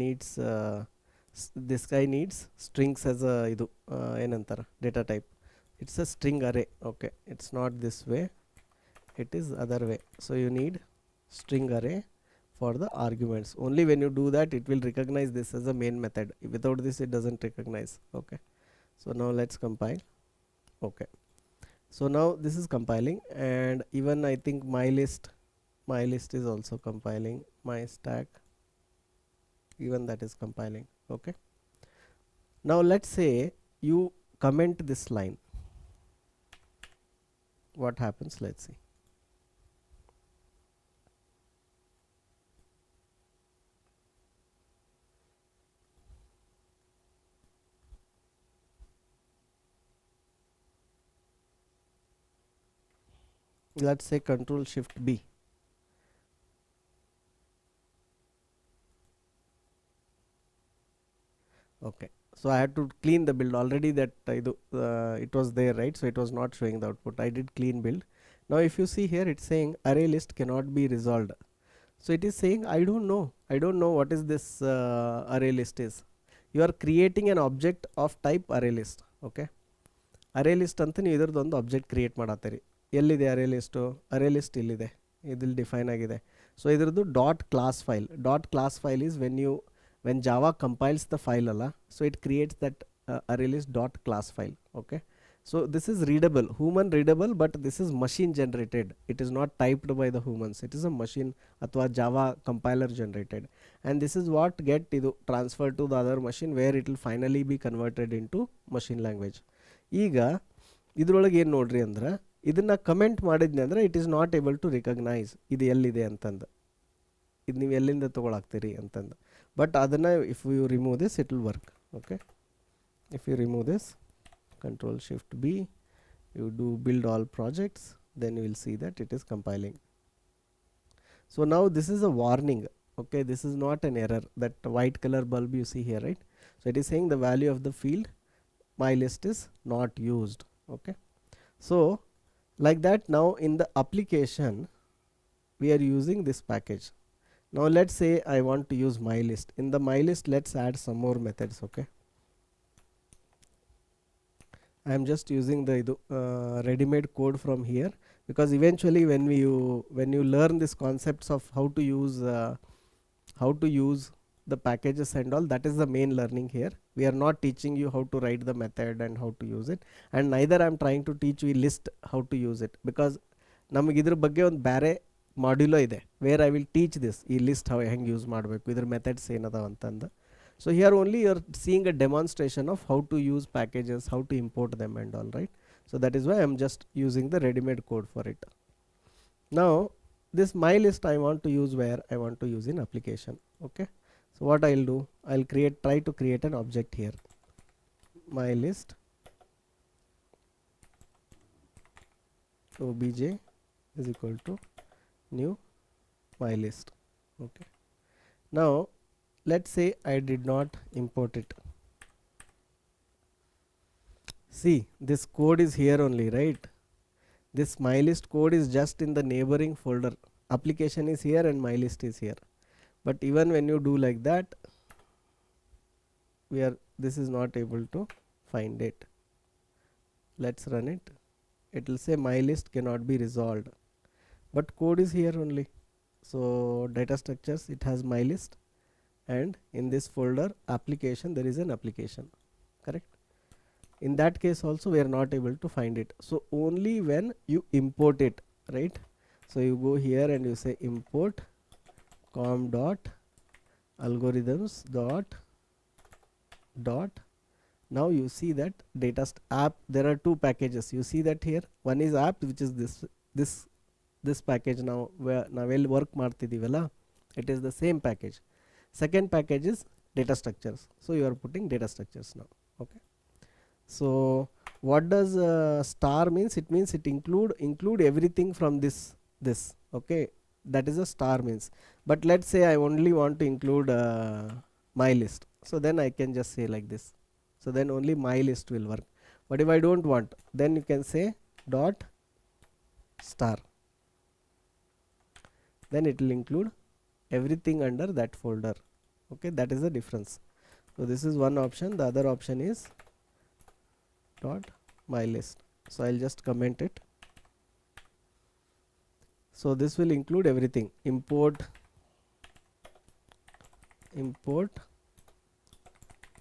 needs strings as a idu enantara data type. It's a string array. Okay, it's not this way, it is other way. So you need string array for the arguments. Only when you do that it will recognize this as a main method. Without this it doesn't recognize. Okay, so now let's compile. Okay, so now this is compiling, and even I think my list is also compiling, my stack, even that is compiling. Okay, now let's say you comment this line, what happens? Let's see. Let's say Control Shift B. Okay, so I had to clean the build already, that it was there, right? So it was not showing the output. I did clean build. Now if you see here, it's saying array list cannot be resolved. So it is saying I don't know what is this array list is. You are creating an object of type array list. Okay, array list anta ನೀವು ಇದರದೊಂದು object create ಮಾಡತ್ತೀರಿ. ಎಲ್ಲಿದೆ ಅರೇ list? Array list ಇಲ್ಲಿದೆ, ಇದಿಲ್ಲಿ define ಆಗಿದೆ. So ಇದರದ್ದು dot class file is when Java compiles the file ಅಲ್ಲ, so it creates that array list dot class file. Okay, so this is readable, human readable, but this is machine generated. It is not typed by the humans, it is a machine ಅಥವಾ Java compiler generated, and this is what get ಇದು transfer to the other machine where it will finally B converted into machine language. ಈಗ ಇದ್ರೊಳಗೆ ಏನು ನೋಡ್ರಿ ಅಂದ್ರೆ, ಇದನ್ನು comment ಮಾಡಿದ್ನಿ ಅಂದರೆ it is not able to recognise ಇದು ಎಲ್ಲಿದೆ ಅಂತಂದು, ಇದು ನೀವು ಎಲ್ಲಿಂದ ತೊಗೊಳಾಗ್ತೀರಿ ಅಂತಂದು. ಬಟ್ ಅದನ್ನು if you remove this it will work. Okay, if you remove this, Control Shift B, you do build all projects, then you will see that it is compiling. So now this is a warning. Okay, this is not an error, that white color bulb you see here, right? So it is saying the value of the field my list is not used. Okay, so like that, now in the application we are using this package. Now let's say I want to use my list. In the my list, let's add some more methods. Okay, I am just using the ready-made code from here, because eventually when you learn these concepts of how to use the packages and all, that is the main learning here. We are not teaching you how to write the method and how to use it, and neither I am trying to teach you list how to use it, because ನಮಗೆ ಇದ್ರ ಬಗ್ಗೆ ಒಂದು ಬೇರೆ ಮಾಡ್ಯೂಲೋ ಇದೆ where I will teach this, ಈ list ಹೆಂಗೆ use ಮಾಡಬೇಕು, ಇದ್ರ ಮೆಥಡ್ಸ್ ಏನದಾವ ಅಂತಂದು. So here only you're seeing a demonstration of how to use packages, how to import them and all, right? So that is why I'm just using the ready-made code for it. Now this my list I want to use where? I want to use in application. Okay, so what I'll do, I'll try to create an object here, my list obj is equal to new my list. Okay, now let's say I did not import it. See, this code is here only, right? This my list code is just in the neighboring folder. Application is here and my list is here. But even when you do like that, this is not able to find it. Let's run it. It will say my list cannot be resolved. But code is here only. So data structures, it has my list, and in this folder application there is an application, correct? In that case also we are not able to find it. So only when you import it, right? So you go here and you say import com dot algorithms dot. Now you see that app, there are two packages. You see that here one is app, which is this package. Now navel work martidivalla, it is the same package. Second package is data structures, so you are putting data structures now. Okay, so what does star means? It means it include everything from this. Okay, that is a star means. But let's say I only want to include my list, so then I can just say like this. So then only my list will work. But if I don't want, then you can say dot star, then it will include everything under that folder. Okay, that is the difference. So this is one option. The other option is dot my list. So I'll just comment it. So this will include everything. Import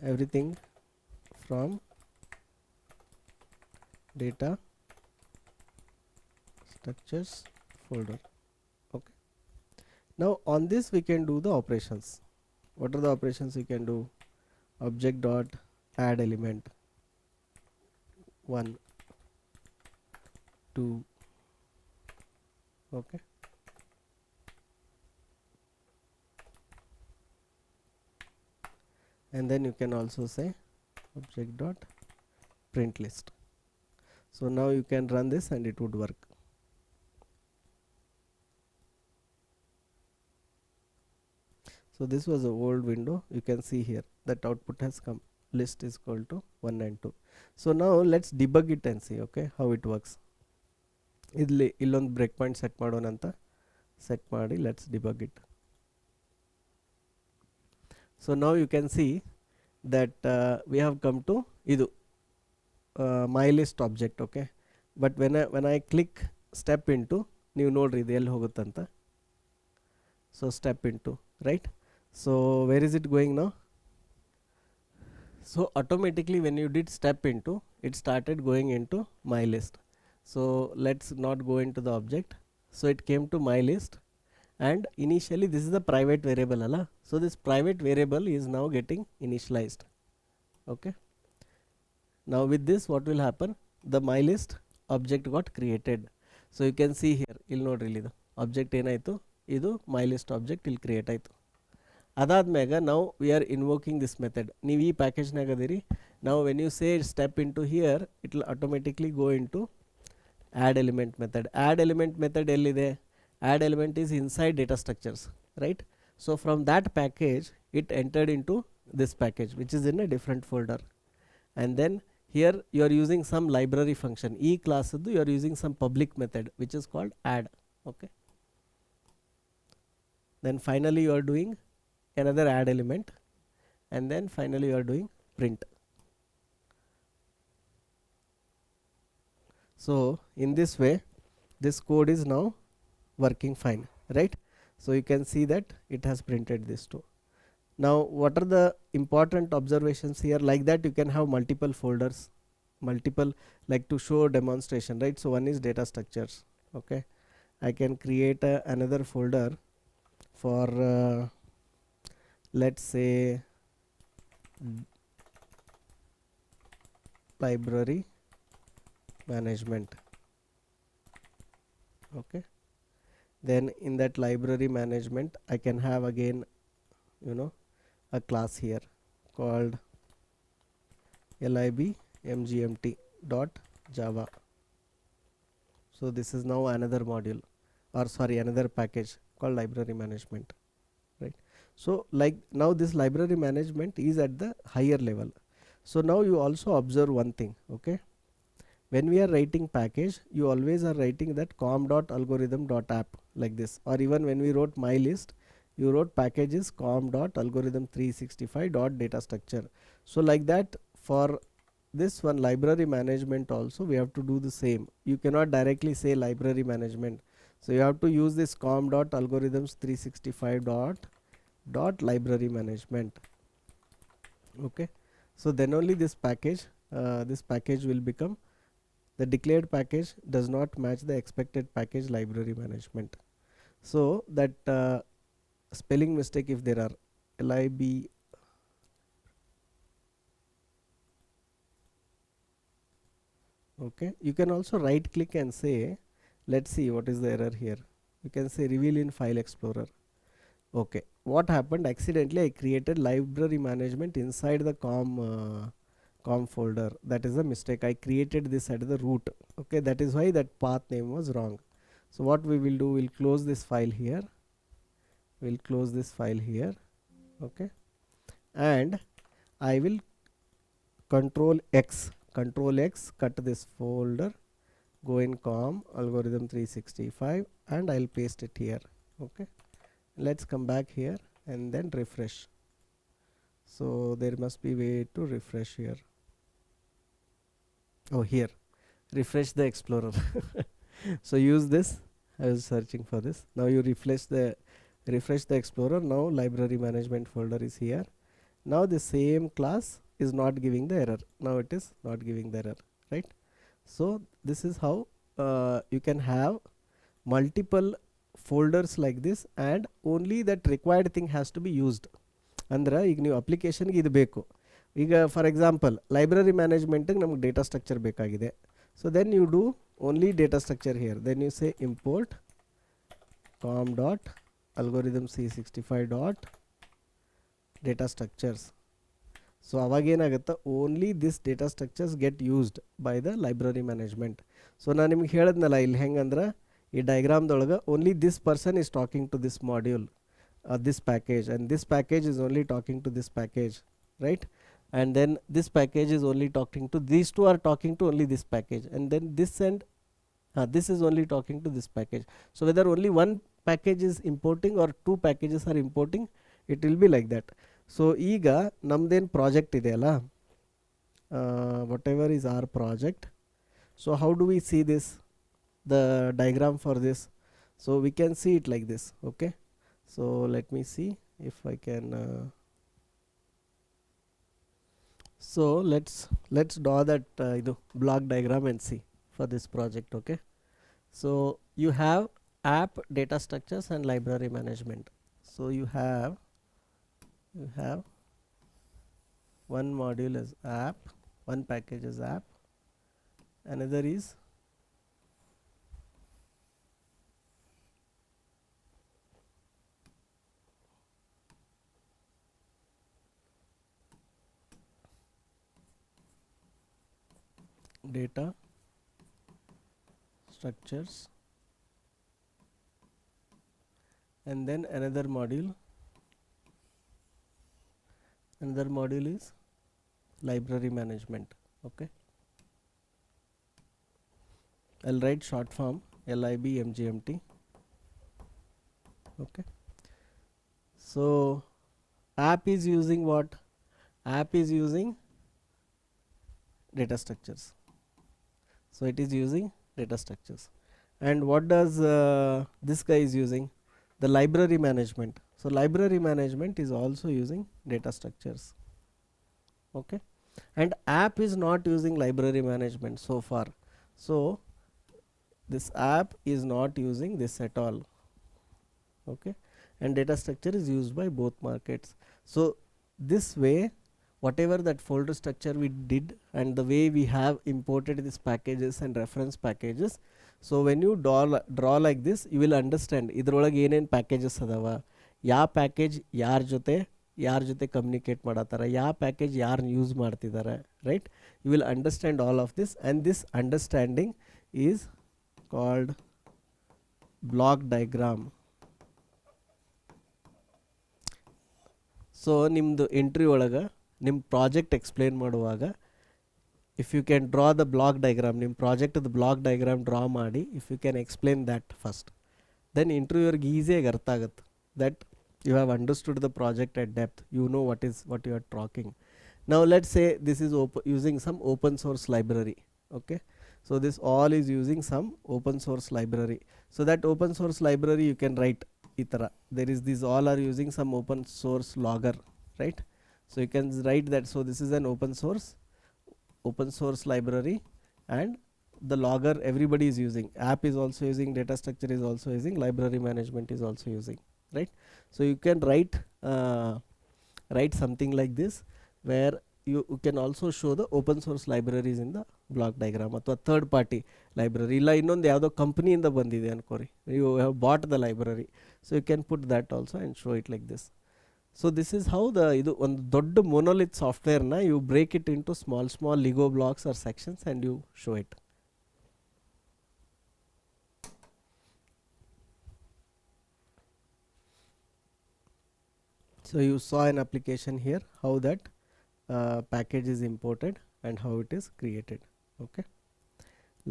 everything from data structures folder. Okay, now on this we can do the operations. What are the operations we can do? Object dot add element 1 2. Okay, and then you can also say object dot print list. So now you can run this and it would work. So this was a old window. You can see here that output has come, list is equal to 192. So now let's debug it and see, okay, how it works. Illond breakpoint set ಮಾಡೋಣ ಅಂತ set ಮಾಡಿ, let's debug it. So now you can see that we have come to idu my list object. Okay, but when I click step into, ನೀವು ನೋಡ್ರಿ ಇದು ಎಲ್ಲಿ ಹೋಗುತ್ತಂತ. So step into, right? So where is it going now? So automatically when you did step into, it started going into my list. So let's not go into the object. So it came to my list, and initially this is the private variable ala. So this private variable is now getting initialized. Okay, now with this what will happen? The my list object got created. So you can see here ಇಲ್ಲಿ ನೋಡ್ರಿ ಇದು object ಏನಾಯಿತು, ಇದು my list object ಇಲ್ಲಿ create ಆಯಿತು. ಅದಾದ್ಮೇಗ now we are invoking this method. ನೀವು ಈ ಪ್ಯಾಕೇಜ್ನಾಗ ಅದೀರಿ. Now when you say step into here, it will automatically go into add element method. Add element method ಎಲ್ಲಿದೆ? Add element is inside data structures, right? So from that package it entered into this package, which is in a different folder. And then here you are using some library function. E class you are using some public method which is called add. Okay, then finally you are doing another add element, and then finally you are doing print. So in this way this code is now working fine, right? So you can see that it has printed this too. Now what are the important observations here? Like that you can have multiple folders, multiple, like to show demonstration, right? So one is data structures. Okay, I can create another folder for let's say library management. Okay, then in that library management I can have again, you know, a class here called libmgmt dot java. So this is now another module, or sorry, another package called library management, right? So like now this library management is at the higher level. So now you also observe one thing, okay? When we are writing package, you always are writing that com.algorithm.app like this, or even when we wrote my list, you wrote packages com.algorithm365.data structure. So like that, for this one library management also we have to do the same. You cannot directly say library management, so you have to use this com.algorithms365.library management. Okay, so then only this package will become, the declared package does not match the expected package library management. So that spelling mistake, if there are lib, okay, you can also right click and say, let's see what is the error here. You can say reveal in file explorer. Okay, what happened, accidentally I created library management inside the com folder. That is a mistake. I created this at the root. Okay, that is why that path name was wrong. So what we will do, we'll close this file here, okay, and I will control X, cut this folder, go in com algorithm 365 and I'll paste it here. Okay, let's come back here and then refresh. So there must be way to refresh here. Oh, here, refresh the explorer. So use this. I was searching for this. Now you refresh the explorer. Now library management folder is here. Now the same class is not giving the error. Now it is not giving the error, right? So this is how you can have multiple folders like this, and only that required thing has to be used. Andra ಈಗ ನೀವು ಅಪ್ಲಿಕೇಶನ್ಗೆ ಇದು ಬೇಕು. ಈಗ for example library ಮ್ಯಾನೇಜ್ಮೆಂಟಿಗೆ ನಮಗೆ data structure ಬೇಕಾಗಿದೆ. So then you do only data structure here. Then you say import com dot algorithm c65 dot data structures. So avagena only this data structures get used by the library management. So ನಾನು ನಿಮಗೆ ಹೇಳಿದ್ನಲ್ಲ ಇಲ್ಲಿ ಹೆಂಗಂದ್ರೆ ಈ ಡಯಾಗ್ರಾಮ್ದೊಳಗೆ only this person is talking to this module, this package, and this package is only talking to this package, right? And then this package is only talking to, these two are talking to only this package, and then this and this is only talking to this package. So whether only one package is importing or two packages are importing, it will be like that. So ಈಗ ನಮ್ದೇನು project ಇದೆಯಲ್ಲ, whatever is our project, so how do we see this, the diagram for this? So we can see it like this. Okay, so let me see if I can so let's draw that block diagram and see for this project. Okay, so you have app, data structures and library management. So you have one module is app, one package is app, another is data structures, and then another module is library management. Okay, I'll write short form libmgmt. Okay, so app is using what? App is using data structures. So it is using data structures. And what does this guy is using? The library management. So library management is also using data structures. Okay, and app is not using library management so far. So this app is not using this at all. Okay, and data structure is used by both markets. So this way whatever that folder structure we did and the way we have imported these packages and reference packages. So when you draw like this, you will understand ಇದ್ರೊಳಗೆ ಏನೇನು packages ಅದಾವ, ಯಾವ package ಯಾರ ಜೊತೆ communicate ಮಾಡತ್ತಾರ, ಯಾವ package ಯಾರು use ಮಾಡ್ತಿದ್ದಾರೆ, right. You will understand all of this and this understanding is called block diagram. So ನಿಮ್ಮದು ಎಂಟ್ರಿ ಒಳಗೆ ನಿಮ್ಮ ಪ್ರಾಜೆಕ್ಟ್ ಎಕ್ಸ್ಪ್ಲೇನ್ ಮಾಡುವಾಗ if you can draw the block diagram, ನಿಮ್ಮ ಪ್ರಾಜೆಕ್ಟ್ದು ಬ್ಲಾಕ್ ಡಯಾಗ್ರಾಮ್ ಡ್ರಾ ಮಾಡಿ if you can explain that first, then ಇಂಟರ್ವ್ಯೂವರ್ಗೆ ಈಸಿಯಾಗಿ ಅರ್ಥ ಆಗುತ್ತೆ that you have understood the project at depth, you know what you are talking. Now let's say this is using some open source library, okay. So this all is using some open source library. So that open source library you can write itara, there is these all are using some open source logger, right. So you can write that, so this is an open source library and the logger everybody is using, app is also using, data structure is also using, library management is also using, right. So you can write something like this where you can also show the open source libraries in the block diagram, ಅಥವಾ third party library, ಇಲ್ಲ ಇನ್ನೊಂದು ಯಾವುದೋ ಕಂಪ್ನಿಯಿಂದ ಬಂದಿದೆ ಅನ್ಕೋರಿ, you have bought the library, so you can put that also and show it like this. So this is how ಇದು ಒಂದು ದೊಡ್ಡ monolith ಸಾಫ್ಟ್ವೇರ್ನ you break it into small Lego blocks or sections and you show it. So you saw an application here, how that package is imported and how it is created. Okay,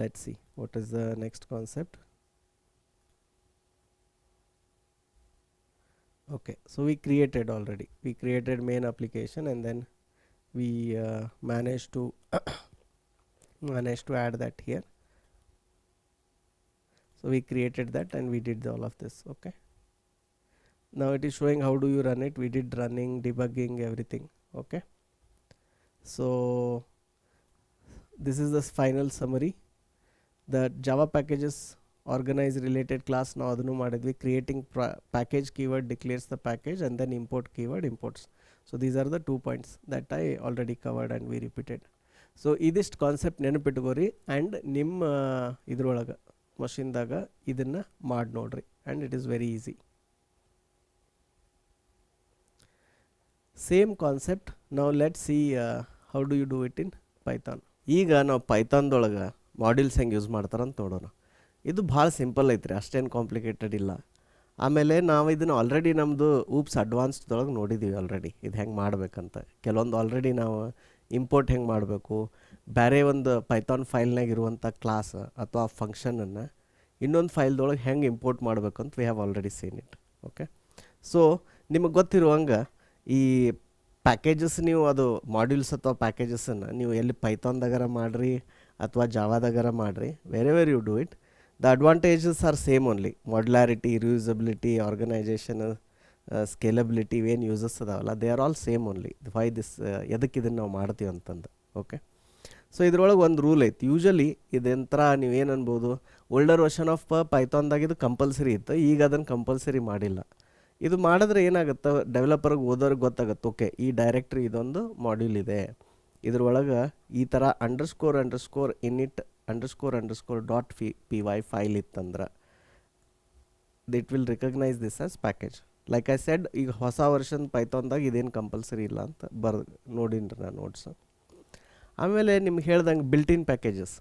let's see what is the next concept. Okay, so we created main application and then we managed to add that here. So we created that and we did all of this. Okay, now it is showing how do you run it. We did running, debugging, everything. Okay, so this is the final summary. The Java packages organize related class, now adunu madidvi. Creating package keyword declares the package and then import keyword imports. So these are the 2 points that I already covered and we repeated. So idist concept ನೆನಪಿಟ್ಕೋರಿ and ನಿಮ್ಮ ಇದ್ರೊಳಗೆ ಮಷಿನ್ದಾಗ ಇದನ್ನು ಮಾಡಿ ನೋಡ್ರಿ and it is very easy. Same concept. Now let's see how do you do it in Python. ಈಗ ನಾವು ಪೈಥಾನ್ದೊಳಗೆ modules ಹೆಂಗೆ use ಮಾಡ್ತಾರಂತ ನೋಡೋಣ. ಇದು ಭಾಳ ಸಿಂಪಲ್ ಐತ್ರಿ, ಅಷ್ಟೇನು ಕಾಂಪ್ಲಿಕೇಟೆಡ್ ಇಲ್ಲ. ಆಮೇಲೆ ನಾವು ಇದನ್ನು ಆಲ್ರೆಡಿ ನಮ್ಮದು ಅಡ್ವಾನ್ಸ್ದೊಳಗೆ ನೋಡಿದ್ದೀವಿ ಆಲ್ರೆಡಿ, ಇದು ಹೆಂಗೆ ಮಾಡಬೇಕಂತ. ಕೆಲವೊಂದು ಆಲ್ರೆಡಿ ನಾವು ಇಂಪೋರ್ಟ್ ಹೆಂಗೆ ಮಾಡಬೇಕು, ಬೇರೆ ಒಂದು ಪೈಥಾನ್ ಫೈಲ್ನಾಗ ಇರುವಂಥ ಕ್ಲಾಸ್ ಅಥವಾ ಫಂಕ್ಷನನ್ನು ಇನ್ನೊಂದು ಫೈಲ್ದೊಳಗೆ ಹೆಂಗೆ ಇಂಪೋರ್ಟ್ ಮಾಡಬೇಕು ಅಂತ we have already seen it. Okay, so ನಿಮಗೆ ಗೊತ್ತಿರುವಂಗೆ ಈ ಪ್ಯಾಕೇಜಸ್ ನೀವು ಅದು ಮಾಡ್ಯೂಲ್ಸ್ ಅಥವಾ ಪ್ಯಾಕೇಜಸನ್ನು ನೀವು ಎಲ್ಲಿ ಪೈಥಾನ್ದಾಗರ ಮಾಡಿರಿ ಅಥವಾ ಜಾವಾದಾಗರ ಮಾಡಿರಿ, where you do it, the advantages are same only. Modularity, reusability, organisation, scalability, ಇವೇನು ಯೂಸಸ್ ಅದಾವಲ್ಲ, they are all same only. Why this, ಎದಕ್ಕೆ ಇದನ್ನು ನಾವು ಮಾಡ್ತೀವಿ ಅಂತಂದು. ಓಕೆ, ಸೊ ಇದ್ರೊಳಗೆ ಒಂದು ರೂಲ್ ಐತಿ. ಯೂಶಲಿ ಇದೊಂಥರ ನೀವೇನು ಅನ್ಬೋದು, ಓಲ್ಡರ್ ವರ್ಷನ್ ಆಫ್ ಪೈಥಾನ್ದಾಗ ಇದು ಕಂಪಲ್ಸರಿ ಇತ್ತು, ಈಗ ಅದನ್ನು ಕಂಪಲ್ಸರಿ ಮಾಡಿಲ್ಲ. ಇದು ಮಾಡಿದ್ರೆ ಏನಾಗುತ್ತೆ, ಡೆವಲಪರ್ಗೆ ಓದೋರಿಗೆ ಗೊತ್ತಾಗುತ್ತೆ, ಓಕೆ ಈ ಡೈರೆಕ್ಟ್ರಿ ಇದೊಂದು ಮಾಡ್ಯೂಲ್ ಇದೆ, ಇದ್ರೊಳಗೆ ಈ ಥರ init .py ಫೈಲ್ ಇತ್ತಂದ್ರೆ it will recognise this as package. Like I said, ಈಗ ಹೊಸ ವರ್ಷನ್ ಪೈಥಾನ್ದಾಗ ಇದೇನು ಕಂಪಲ್ಸರಿ ಇಲ್ಲ ಅಂತ ನೋಡಿನ್ರಿ ನಾನು ನೋಟ್ಸ್. ಆಮೇಲೆ ನಿಮ್ಗೆ ಹೇಳ್ದಂಗೆ ಬಿಲ್ಟಿನ್ ಪ್ಯಾಕೇಜಸ್,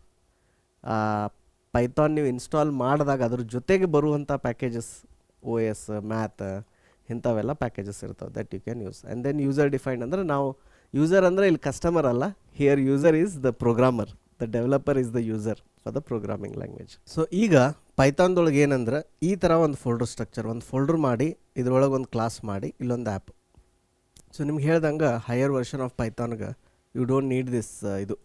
ಪೈಥಾನ್ ನೀವು ಇನ್ಸ್ಟಾಲ್ ಮಾಡಿದಾಗ ಅದ್ರ ಜೊತೆಗೆ ಬರುವಂಥ ಪ್ಯಾಕೇಜಸ್, OS, ಮ್ಯಾಥ್, ಇಂಥವೆಲ್ಲ ಪ್ಯಾಕೇಜಸ್ ಇರ್ತವೆ that you can use. And then user defined ಅಂದರೆ ನಾವು ಯೂಸರ್ ಅಂದರೆ ಇಲ್ಲಿ ಕಸ್ಟಮರ್ ಅಲ್ಲ, here user is the programmer, the developer is the user for the programming language. So ಈಗ ಪೈಥಾನ್ದೊಳಗೆ ಏನಂದ್ರೆ ಈ ಥರ ಒಂದು ಫೋಲ್ಡರ್ ಸ್ಟ್ರಕ್ಚರ್, ಒಂದು ಫೋಲ್ಡರ್ ಮಾಡಿ ಇದ್ರೊಳಗೆ ಒಂದು ಕ್ಲಾಸ್ ಮಾಡಿ ಇಲ್ಲೊಂದು ಆ್ಯಪ್. ಸೊ ನಿಮ್ಗೆ ಹೇಳ್ದಂಗೆ ಹೈಯರ್ ವರ್ಷನ್ ಆಫ್ ಪೈಥಾನ್ಗೆ ಯು ಡೋಂಟ್ ನೀಡ್ ದಿಸ್ ಇದು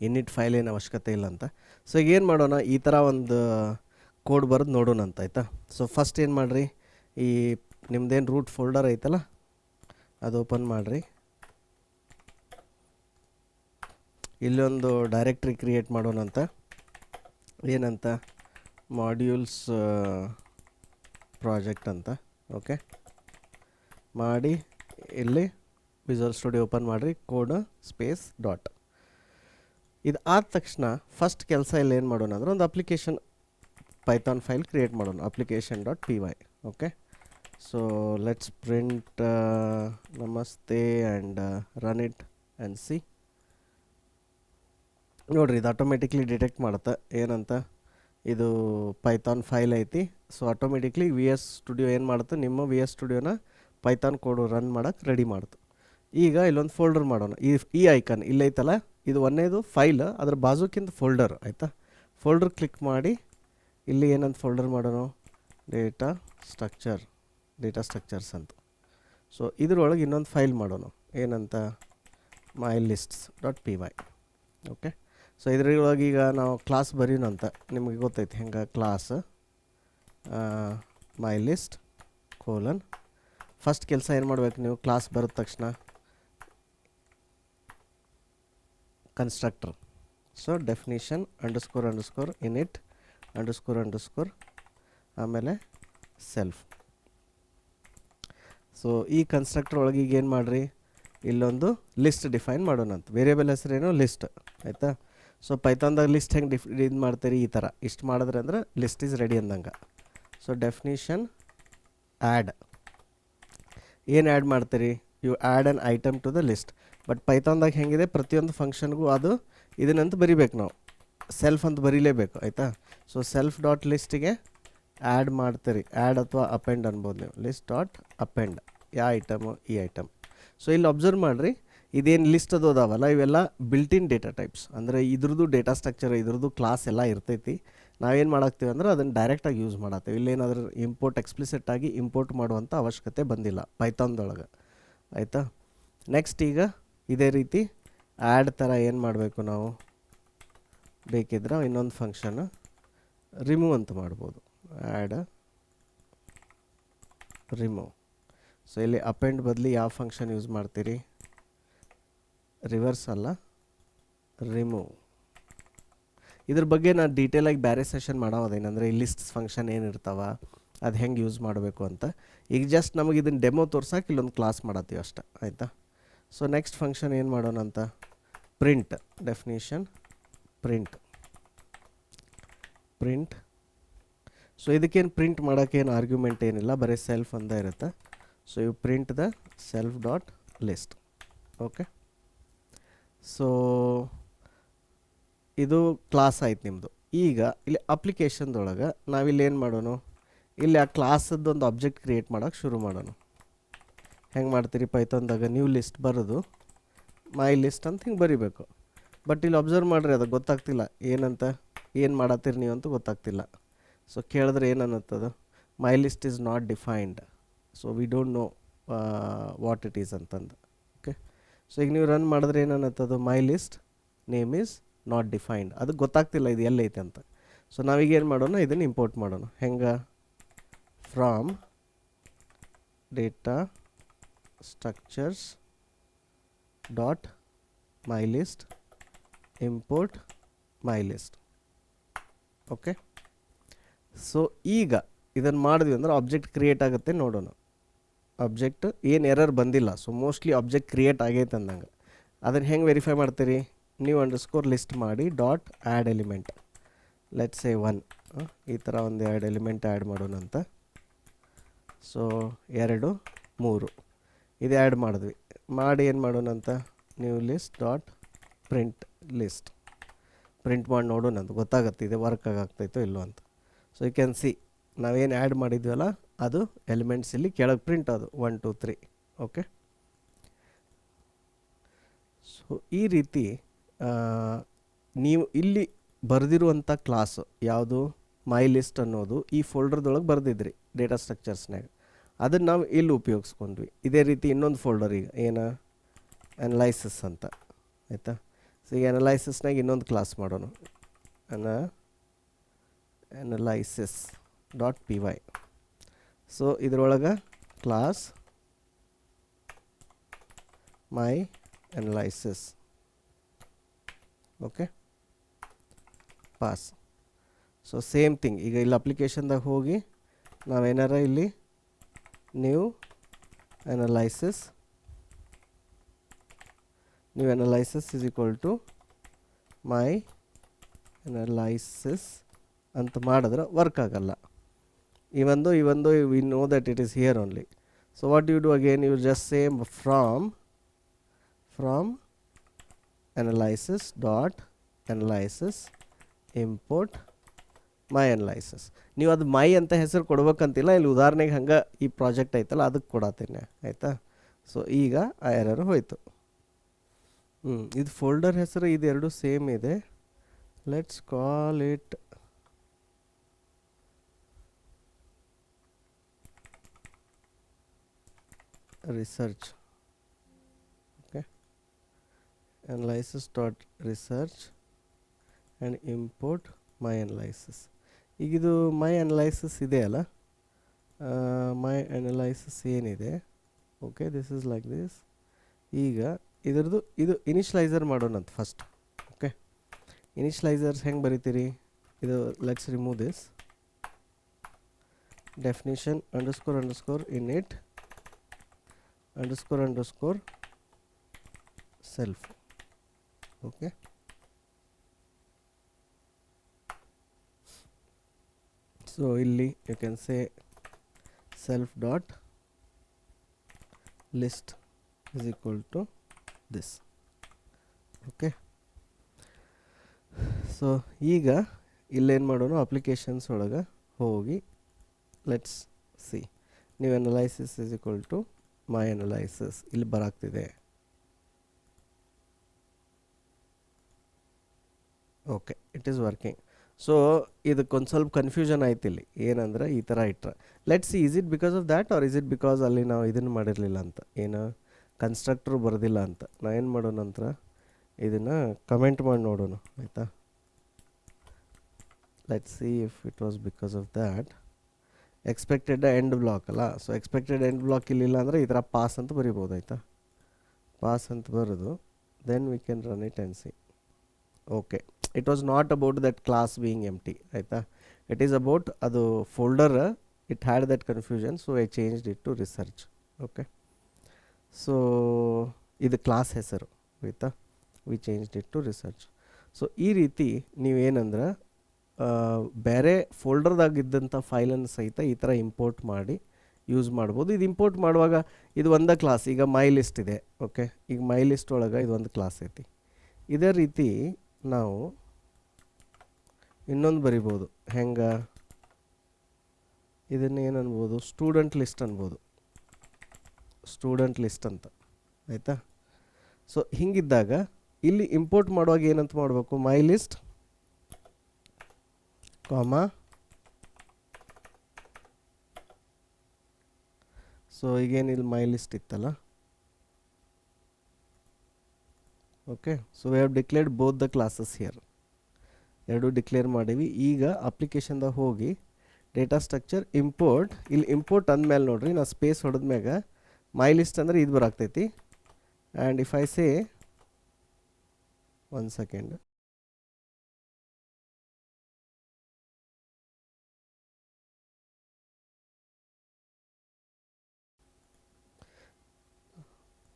init ಫೈಲ್ ಏನು ಅವಶ್ಯಕತೆ ಇಲ್ಲ ಅಂತ. ಸೊ ಈಗ ಏನು ಮಾಡೋಣ, ಈ ಥರ ಒಂದು ಕೋಡ್ ಬರೆದು ನೋಡೋಣ ಅಂತ, ಆಯಿತಾ. ಸೊ ಫಸ್ಟ್ ಏನು ಮಾಡಿರಿ, ಈ ನಿಮ್ದೇನು ರೂಟ್ ಫೋಲ್ಡರ್ ಐತಲ್ಲ ಅದು ಓಪನ್ ಮಾಡಿರಿ. ಇಲ್ಲೊಂದು ಡೈರೆಕ್ಟ್ರಿ ಕ್ರಿಯೇಟ್ ಮಾಡೋಣ ಅಂತ, ಏನಂತ, ಮಾಡ್ಯೂಲ್ಸ್ ಪ್ರಾಜೆಕ್ಟ್ ಅಂತ. ಓಕೆ ಮಾಡಿ ಇಲ್ಲಿ ವಿಜುವಲ್ ಸ್ಟುಡಿಯೋ ಓಪನ್ ಮಾಡಿರಿ, ಕೋಡ್ ಸ್ಪೇಸ್ ಡಾಟ್. ಇದು ಆದ ತಕ್ಷಣ ಫಸ್ಟ್ ಕೆಲಸ ಇಲ್ಲಿ ಏನು ಮಾಡೋಣ ಅಂದರೆ ಒಂದು ಅಪ್ಲಿಕೇಶನ್ ಪೈಥಾನ್ ಫೈಲ್ ಕ್ರಿಯೇಟ್ ಮಾಡೋಣ, application dot P Y. Okay, so let's print ನಮಸ್ತೆ and run it and see. ನೋಡಿರಿ, ಇದು ಆಟೋಮೆಟಿಕ್ಲಿ ಡಿಟೆಕ್ಟ್ ಮಾಡುತ್ತೆ ಏನಂತ, ಇದು ಪೈಥಾನ್ ಫೈಲ್ ಐತಿ. So automatically V S studio ಏನು ಮಾಡುತ್ತೆ, ನಿಮ್ಮ ವಿ ಎಸ್ ಸ್ಟುಡಿಯೋನ ಪೈಥಾನ್ ಕೋಡು ರನ್ ಮಾಡೋಕ್ಕೆ ರೆಡಿ ಮಾಡ್ತು. ಈಗ ಇಲ್ಲೊಂದು ಫೋಲ್ಡರ್ ಮಾಡೋಣ. ಈ ಐಕನ್ ಇಲ್ಲೈತಲ್ಲ, ಇದು ಒಂದೇದು ಫೈಲ್, ಅದ್ರ ಬಾಜುಕ್ಕಿಂತ ಫೋಲ್ಡರ್ ಆಯಿತಾ. ಫೋಲ್ಡರ್ ಕ್ಲಿಕ್ ಮಾಡಿ ಇಲ್ಲಿ ಏನಂತ ಫೋಲ್ಡರ್ ಮಾಡೋಣ, ಡೇಟಾ ಸ್ಟ್ರಕ್ಚರ್ಸ್ ಅಂತ. ಸೊ ಇದ್ರೊಳಗೆ ಇನ್ನೊಂದು ಫೈಲ್ ಮಾಡೋಣ, ಏನಂತ, my lists dot P Y. Okay, so ಇದ್ರೊಳಗೆ ಈಗ ನಾವು ಕ್ಲಾಸ್ ಬರೀನಂತ ನಿಮಗೆ ಗೊತ್ತೈತಿ ಹೆಂಗೆ. Class my list colon. First ಕೆಲಸ ಏನು ಮಾಡಬೇಕು ನೀವು, ಕ್ಲಾಸ್ ಬರೋದ ತಕ್ಷಣ constructor. So definition underscore init underscore ಆಮೇಲೆ ಸೆಲ್ಫ್. ಸೊ ಈ ಕನ್ಸ್ಟ್ರಕ್ಟರ್ ಒಳಗೆ ಈಗ ಏನು ಮಾಡಿರಿ, ಇಲ್ಲೊಂದು ಲಿಸ್ಟ್ ಡಿಫೈನ್ ಮಾಡೋಣ ಅಂತ. ವೇರಿಯೇಬಲ್ ಹೆಸರೇನು, ಲಿಸ್ಟ್ ಆಯಿತಾ. ಸೊ ಪೈಥಾನ್ದಾಗ ಲಿಸ್ಟ್ ಹೆಂಗೆ ಇದು ಮಾಡ್ತೀರಿ, ಈ ಥರ ಇಷ್ಟು ಮಾಡಿದ್ರೆ ಅಂದ್ರೆ ಲಿಸ್ಟ್ ಈಸ್ ರೆಡಿ ಅಂದಂಗೆ. ಸೊ ಡೆಫಿನಿಷನ್ ಆ್ಯಡ್, ಏನು ಆ್ಯಡ್ ಮಾಡ್ತೀರಿ, you add an item to the list. But ಪೈಥಾನ್ದಾಗ ಹೆಂಗಿದೆ, ಪ್ರತಿಯೊಂದು ಫಂಕ್ಷನ್ಗೂ ಅದು ಇದನ್ನಂತ ಬರಿಬೇಕು, ನಾವು ಸೆಲ್ಫ್ ಅಂತ ಬರೀಲೇಬೇಕು ಆಯಿತಾ. ಸೊ ಸೆಲ್ಫ್ ಡಾಟ್ ಲಿಸ್ಟಿಗೆ ಆ್ಯಡ್ ಮಾಡ್ತೀರಿ, ಆ್ಯಡ್ ಅಥವಾ ಅಪೆಂಡ್ ಅನ್ಬೋದು ನೀವು. ಲಿಸ್ಟ್ ಡಾಟ್ ಅಪೆಂಡ್ ಯಾವ ಐಟಮು, ಈ ಐಟಮ್. ಸೊ ಇಲ್ಲಿ ಅಬ್ಸರ್ವ್ ಮಾಡಿರಿ, ಇದೇನು ಲಿಸ್ಟ್ ಅದು ಅದಾವಲ್ಲ, ಇವೆಲ್ಲ ಬಿಲ್ಟಿನ್ ಡೇಟಾ ಟೈಪ್ಸ್. ಅಂದರೆ ಇದ್ರದ್ದು ಡೇಟಾ ಸ್ಟ್ರಕ್ಚರ್, ಇದ್ರದ್ದು ಕ್ಲಾಸ್ ಎಲ್ಲ ಇರ್ತೈತಿ. ನಾವೇನು ಮಾಡಾಕ್ತೀವಿ ಅಂದ್ರೆ ಅದನ್ನು ಡೈರೆಕ್ಟಾಗಿ ಯೂಸ್ ಮಾಡತ್ತೀವಿ. ಇಲ್ಲೇನಾದ್ರೂ ಎಕ್ಸ್ಪ್ಲಿಸಿಟ್ಟಾಗಿ ಇಂಪೋರ್ಟ್ ಮಾಡುವಂಥ ಅವಶ್ಯಕತೆ ಬಂದಿಲ್ಲ ಪೈಥಾನ್ದೊಳಗೆ ಆಯಿತಾ. ನೆಕ್ಸ್ಟ್ ಈಗ ಇದೇ ರೀತಿ ಆ್ಯಡ್ ಥರ ಏನು ಮಾಡಬೇಕು ನಾವು, ಬೇಕಿದ್ರೆ ಇನ್ನೊಂದು ಫಂಕ್ಷನ್ ರಿಮೂವ್ ಅಂತ ಮಾಡ್ಬೋದು, ಆ್ಯಡ್ ರಿಮೂವ್. ಸೊ ಇಲ್ಲಿ ಅಪೆಂಡ್ ಬದಲಿ ಯಾವ ಫಂಕ್ಷನ್ ಯೂಸ್ ಮಾಡ್ತೀರಿ, ರಿವರ್ಸ್ ಅಲ್ಲ, ರಿಮೂವ್. ಇದ್ರ ಬಗ್ಗೆ ನಾನು ಡೀಟೇಲಾಗಿ ಬೇರೆ ಸೆಷನ್ ಮಾಡೋದೇನೆಂದರೆ ಈ ಲಿಸ್ಟ್ಸ್ ಫಂಕ್ಷನ್ ಏನಿರ್ತಾವ ಅದು ಹೆಂಗೆ ಯೂಸ್ ಮಾಡಬೇಕು ಅಂತ. ಈಗ ಜಸ್ಟ್ ನಮಗೆ ಇದನ್ನು ಡೆಮೋ ತೋರ್ಸೋಕೆ ಇಲ್ಲೊಂದು ಕ್ಲಾಸ್ ಮಾಡತ್ತೀವಿ ಅಷ್ಟೆ ಆಯಿತಾ. ಸೊ ನೆಕ್ಸ್ಟ್ ಫಂಕ್ಷನ್ ಏನು ಮಾಡೋಣ ಅಂತ, ಪ್ರಿಂಟ್ ಡೆಫಿನಿಷನ್ ಪ್ರಿಂಟ್. ಸೊ ಇದಕ್ಕೇನು ಪ್ರಿಂಟ್ ಮಾಡೋಕ್ಕೇನು ಆರ್ಗ್ಯುಮೆಂಟ್ ಏನಿಲ್ಲ, ಬರೀ ಸೆಲ್ಫ್ ಅಂತ ಇರುತ್ತೆ. So you print the self dot list. Okay, so ಇದು ಕ್ಲಾಸ್ ಆಯ್ತು ನಿಮ್ಮದು. ಈಗ ಇಲ್ಲಿ ಅಪ್ಲಿಕೇಶನ್ದೊಳಗೆ ನಾವಿಲ್ಲಿ ಏನು ಮಾಡೋಣ, ಇಲ್ಲಿ ಆ ಕ್ಲಾಸದ್ದು ಒಂದು ಆಬ್ಜೆಕ್ಟ್ ಕ್ರಿಯೇಟ್ ಮಾಡೋಕ್ಕೆ ಶುರು ಮಾಡೋಣ. ಹೆಂಗೆ ಮಾಡ್ತೀರಿ, ಪೈಥಾನ್ದಾಗ ನ್ಯೂ ಲಿಸ್ಟ್ ಬರೋದು ಮೈ ಲಿಸ್ಟ್ ಅಂತ ಹಿಂಗೆ ಬರಿಬೇಕು. ಬಟ್ ಇಲ್ಲಿ ಅಬ್ಸರ್ವ್ ಮಾಡಿರಿ, ಅದು ಗೊತ್ತಾಗ್ತಿಲ್ಲ ಏನಂತ, ಏನು ಮಾಡತ್ತೀರಿ ನೀವು ಅಂತ ಗೊತ್ತಾಗ್ತಿಲ್ಲ. ಸೊ ಕೇಳಿದ್ರೆ ಏನನ್ನತ್ತದು, my list is not defined, so we don't know what it is ಅಂತಂದು. ಓಕೆ, ಸೊ ಈಗ ನೀವು ರನ್ ಮಾಡಿದ್ರೆ ಏನನ್ನತ್ತದು, my list name is not defined. ಅದಕ್ಕೆ ಗೊತ್ತಾಗ್ತಿಲ್ಲ ಇದು ಎಲ್ಲೈತೆ ಅಂತ. ಸೊ ನಾವೀಗ ಏನು ಮಾಡೋಣ, ಇದನ್ನು ಇಂಪೋರ್ಟ್ ಮಾಡೋಣ. ಹೆಂಗೆ, from data structures dot my list import my list. Okay, so ಈಗ ಇದನ್ನು ಮಾಡಿದ್ವಿ ಅಂದ್ರೆ ಆಬ್ಜೆಕ್ಟ್ ಕ್ರಿಯೇಟ್ ಆಗುತ್ತೆ ನೋಡೋಣ. ಆಬ್ಜೆಕ್ಟ್ ಏನು ಎರರ್ ಬಂದಿಲ್ಲ, ಸೊ ಮೋಸ್ಟ್ಲಿ ಆಬ್ಜೆಕ್ಟ್ ಕ್ರಿಯೇಟ್ ಆಗೈತೆ ಅಂದಂಗೆ. ಅದನ್ನು ಹೆಂಗೆ ವೆರಿಫೈ ಮಾಡ್ತೀರಿ, ನೀವು ಅಂಡರ್ಸ್ಕೋರ್ ಲಿಸ್ಟ್ ಮಾಡಿ dot add element, let's say 1. ಈ ಥರ ಒಂದು 2 ಎಲಿಮೆಂಟ್ ಆ್ಯಡ್ ಮಾಡೋಣ ಅಂತ. ಸೊ 2 3 ಇದು ಆ್ಯಡ್ ಮಾಡಿದ್ವಿ. ಮಾಡಿ ಏನು ಮಾಡೋಣ ಅಂತ, new list dot print list. Print ಮಾಡಿ ನೋಡೋಣ ಅಂತ, ಗೊತ್ತಾಗುತ್ತೆ ಇದು ವರ್ಕ್ ಆಗ್ತೈತೋ ಇಲ್ಲೋ ಅಂತ. ಸೊ ಯು ಕ್ಯಾನ್ ಸಿ ನಾವೇನು ಆ್ಯಡ್ ಮಾಡಿದ್ವಲ್ಲ ಅದು ಎಲಿಮೆಂಟ್ಸ್ ಇಲ್ಲಿ ಕೆಳಗೆ ಪ್ರಿಂಟ್ ಅದು 1 2 3. ಓಕೆ, ಸೊ ಈ ರೀತಿ ನೀವು ಇಲ್ಲಿ ಬರೆದಿರುವಂಥ ಕ್ಲಾಸ್ ಯಾವುದು, ಮೈ ಲಿಸ್ಟ್ ಅನ್ನೋದು ಈ ಫೋಲ್ಡರ್ದೊಳಗೆ ಬರೆದಿದ್ರಿ ಡೇಟಾ ಸ್ಟ್ರಕ್ಚರ್ಸ್ನಾಗ, ಅದನ್ನು ನಾವು ಇಲ್ಲಿ ಉಪಯೋಗಿಸ್ಕೊಂಡ್ವಿ. ಇದೇ ರೀತಿ ಇನ್ನೊಂದು ಫೋಲ್ಡರ್ ಈಗ ಏನು, ಅನಲೈಸಿಸ್ ಅಂತ ಆಯಿತಾ. ಸೊ ಈಗ ಅನಲೈಸಿಸ್ನಾಗ ಇನ್ನೊಂದು ಕ್ಲಾಸ್ ಮಾಡೋಣ, analysis dot P Y. So ಇದರೊಳಗೆ class my analysis. Okay, pass. So same thing, ಈಗ ಇಲ್ಲಿ ಅಪ್ಲಿಕೇಶನ್ದಾಗ ಹೋಗಿ ನಾವೇನಾರ ಇಲ್ಲಿ new analysis new analysis is equal to my analysis ಅಂತ ಮಾಡಿದ್ರೆ ವರ್ಕ್ ಆಗಲ್ಲ. even though we know that it is here only. So what you do again, you just say from analysis dot analysis import my analysis. ನೀವು ಅದು ಮೈ ಅಂತ ಹೆಸರು ಕೊಡ್ಬೇಕಂತಿಲ್ಲ, ಇಲ್ಲಿ ಉದಾಹರಣೆಗೆ ಹಂಗೆ ಈ ಪ್ರಾಜೆಕ್ಟ್ ಐತಲ್ಲ ಅದಕ್ಕೆ ಕೊಡತ್ತೇನೆ ಆಯಿತಾ. ಸೊ ಈಗ ಆ ಎರರ್ ಹೋಯಿತು. ಇದು ಫೋಲ್ಡರ್ ಹೆಸರು ಇದೆರಡು ಸೇಮ್ ಇದೆ. Let's call it research. Okay, analysis dot research and import my analysis. ಈಗ ಇದು ಮೈ ಅನಲೈಸಿಸ್ ಇದೆ ಅಲ್ಲ, ಮೈ ಅನಲೈಸಿಸ್ ಏನಿದೆ, okay this is like this. ಈಗ ಇದರದ್ದು ಇದು ಇನಿಷಿಯಲೈಸರ್ ಮಾಡೋಣಂತ ಫಸ್ಟ್. ಓಕೆ, ಇನಿಷಿಯಲೈಸರ್ಸ್ ಹೆಂಗೆ ಬರಿತೀರಿ, ಇದು let's remove this definition __ init __ self. Okay, so illi you can say self dot list is equal to this. Okay, so ಈಗ ಇಲ್ಲೇನು ಮಾಡೋಣ, ಅಪ್ಲಿಕೇಶನ್ಸ್ ಒಳಗೆ ಹೋಗಿ ಲೆಟ್ಸ್ ಸಿ ನೀವು analysis is equal to my analysis ಇಲ್ಲಿ ಬರಾಗ್ತಿದೆ. Okay, it is working. So ಇದಕ್ಕೊಂದು ಸ್ವಲ್ಪ ಕನ್ಫ್ಯೂಷನ್ ಆಯ್ತು ಇಲ್ಲಿ, ಏನಂದ್ರೆ ಈ ಥರ ಇಟ್ಟರೆ let's see is it because of that or is it because ಅಲ್ಲಿ ನಾವು ಇದನ್ನು ಮಾಡಿರಲಿಲ್ಲ ಅಂತ, ಏನು ಕನ್ಸ್ಟ್ರಕ್ಟ್ರು ಬರೋದಿಲ್ಲ ಅಂತ. ನಾ ಏನು ಮಾಡೋಣ ನಂತರ ಇದನ್ನು ಕಮೆಂಟ್ ಮಾಡಿ ನೋಡೋಣ ಆಯಿತಾ. Let's see if it was because of that. Expected end block ಅಲ್ಲ, ಸೊ ಎಕ್ಸ್ಪೆಕ್ಟೆಡ್ ಎಂಡ್ ಬ್ಲಾಕ್ ಇಲ್ಲಿಲ್ಲ ಅಂದರೆ ಈ ಥರ ಪಾಸ್ ಅಂತ ಬರಿಬೋದು ಆಯಿತಾ. ಪಾಸ್ ಅಂತ ಬರೋದು, then we can run it and see. Okay, it was not about that class being empty ಆಯಿತಾ, it is about ಅದು folder it had that confusion, so I changed it to research. okay, so ಇದು class ಹೆಸರು ಆಯಿತಾ, we changed it to research. So ಈ ರೀತಿ ನೀವೇನಂದ್ರೆ ಬೇರೆ ಫೋಲ್ಡರ್ದಾಗಿದ್ದಂಥ ಫೈಲನ್ನು ಸಹಿತ ಈ ಥರ ಇಂಪೋರ್ಟ್ ಮಾಡಿ ಯೂಸ್ ಮಾಡ್ಬೋದು. ಇದು ಇಂಪೋರ್ಟ್ ಮಾಡುವಾಗ ಇದು ಒಂದೇ ಕ್ಲಾಸ್, ಈಗ ಮೈ ಲಿಸ್ಟ್ ಇದೆ. ಓಕೆ, ಈಗ ಮೈ ಲಿಸ್ಟ್ ಒಳಗೆ ಇದು ಒಂದು ಕ್ಲಾಸ್ ಐತಿ. ಇದೇ ರೀತಿ ನಾವು ಇನ್ನೊಂದು ಬರಿಬೋದು. ಹೆಂಗೆ ಇದನ್ನು ಏನು ಅನ್ಬೋದು, ಸ್ಟೂಡೆಂಟ್ ಲಿಸ್ಟ್ ಅನ್ಬೋದು, ಸ್ಟೂಡೆಂಟ್ ಲಿಸ್ಟ್ ಅಂತ ಆಯಿತಾ. ಸೊ ಹಿಂಗಿದ್ದಾಗ ಇಲ್ಲಿ ಇಂಪೋರ್ಟ್ ಮಾಡುವಾಗ ಏನಂತ ಮಾಡಬೇಕು, ಮೈ ಲಿಸ್ಟ್ ಕಾಮಾ, ಸೊ ಈಗೇನು ಇಲ್ಲಿ ಮೈ ಲಿಸ್ಟ್ ಇತ್ತಲ್ಲ. Okay, so we have declared both the classes here, ಎರಡು ಡಿಕ್ಲೇರ್ ಮಾಡೀವಿ. ಈಗ ಅಪ್ಲಿಕೇಶನ್ದಾಗ ಹೋಗಿ ಡೇಟಾ ಸ್ಟ್ರಕ್ಚರ್ ಇಂಪೋರ್ಟ್, ಇಲ್ಲಿ ಇಂಪೋರ್ಟ್ ಅಂದಮೇಲೆ ನೋಡ್ರಿ ನಾ ಸ್ಪೇಸ್ ಹೊಡೆದ್ಮ್ಯಾಗ ಮೈ ಲಿಸ್ಟ್ ಅಂದರೆ ಇದು ಬರಾಗ್ತೈತಿ. And if I say one second,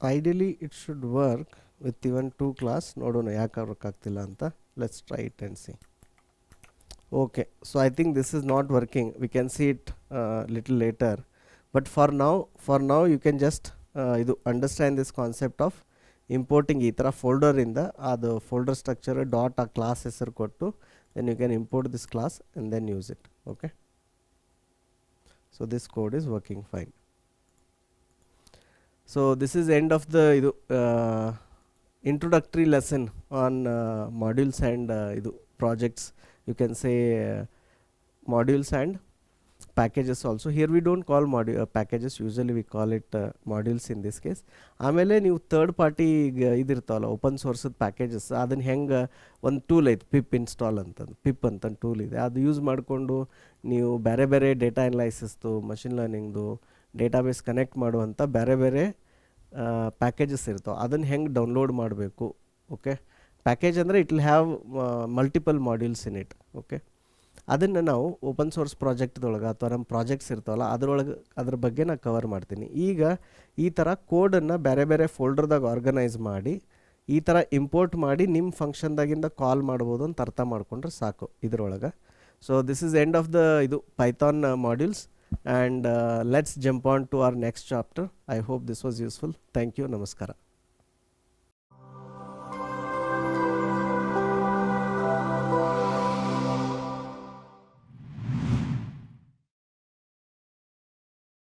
ideally it should work with even 2 class. ನೋಡೋಣ ಯಾಕೆ ವರ್ಕ್ ಆಗ್ತಿಲ್ಲ ಅಂತ. Let's try it and see. Okay, so I think this is not working. We can see it little later, but for now you can just ಇದು understand this concept of importing. ಈ ಥರ ಫೋಲ್ಡರಿಂದ ಅದು folder structure dot ಆ class ಹೆಸರು ಕೊಟ್ಟು then you can import this class and then use it. Okay, so this code is working fine. So this is end of the introductory lesson on modules and projects. You can say modules and packages also. Here we don't call packages, usually we call it modules in this case. ಆಮೇಲೆ ನೀವು third party ಇದಿರ್ತಾವಲ್ಲ open ಸೋರ್ಸದ packages, ಅದನ್ನು ಹೆಂಗೆ ಒಂದು tool ಐತೆ pip install ಅಂತಂದು, pip ಅಂತ tool ಇದೆ. ಅದು ಯೂಸ್ ಮಾಡಿಕೊಂಡು ನೀವು ಬೇರೆ ಬೇರೆ ಡೇಟಾ ಅನಲೈಸಿಸ್ದು, ಮಷಿನ್ ಲರ್ನಿಂಗ್ದು, ಡೇಟಾಬೇಸ್ ಕನೆಕ್ಟ್ ಮಾಡುವಂಥ ಬೇರೆ ಬೇರೆ ಪ್ಯಾಕೇಜಸ್ ಇರ್ತಾವೆ. ಅದನ್ನು ಹೆಂಗೆ ಡೌನ್ಲೋಡ್ ಮಾಡಬೇಕು. ಓಕೆ, ಪ್ಯಾಕೇಜ್ ಅಂದರೆ it will have multiple modules in it. Okay, ಅದನ್ನು ನಾವು ಓಪನ್ ಸೋರ್ಸ್ ಪ್ರಾಜೆಕ್ಟ್ದೊಳಗೆ ಅಥವಾ ನಮ್ಮ ಪ್ರಾಜೆಕ್ಟ್ಸ್ ಇರ್ತಾವಲ್ಲ ಅದ್ರ ಬಗ್ಗೆ ನಾನು ಕವರ್ ಮಾಡ್ತೀನಿ. ಈಗ ಈ ಥರ ಕೋಡನ್ನು ಬೇರೆ ಬೇರೆ ಫೋಲ್ಡರ್ದಾಗ ಆರ್ಗನೈಸ್ ಮಾಡಿ ಈ ಥರ ಇಂಪೋರ್ಟ್ ಮಾಡಿ ನಿಮ್ಮ ಫಂಕ್ಷನ್ದಾಗಿಂದ ಕಾಲ್ ಮಾಡ್ಬೋದು ಅಂತ ಅರ್ಥ ಮಾಡ್ಕೊಂಡ್ರೆ ಸಾಕು ಇದರೊಳಗೆ. So this is end of the ಇದು Python modules, and let's jump on to our next chapter. I hope this was useful. Thank you. ನಮಸ್ಕಾರ.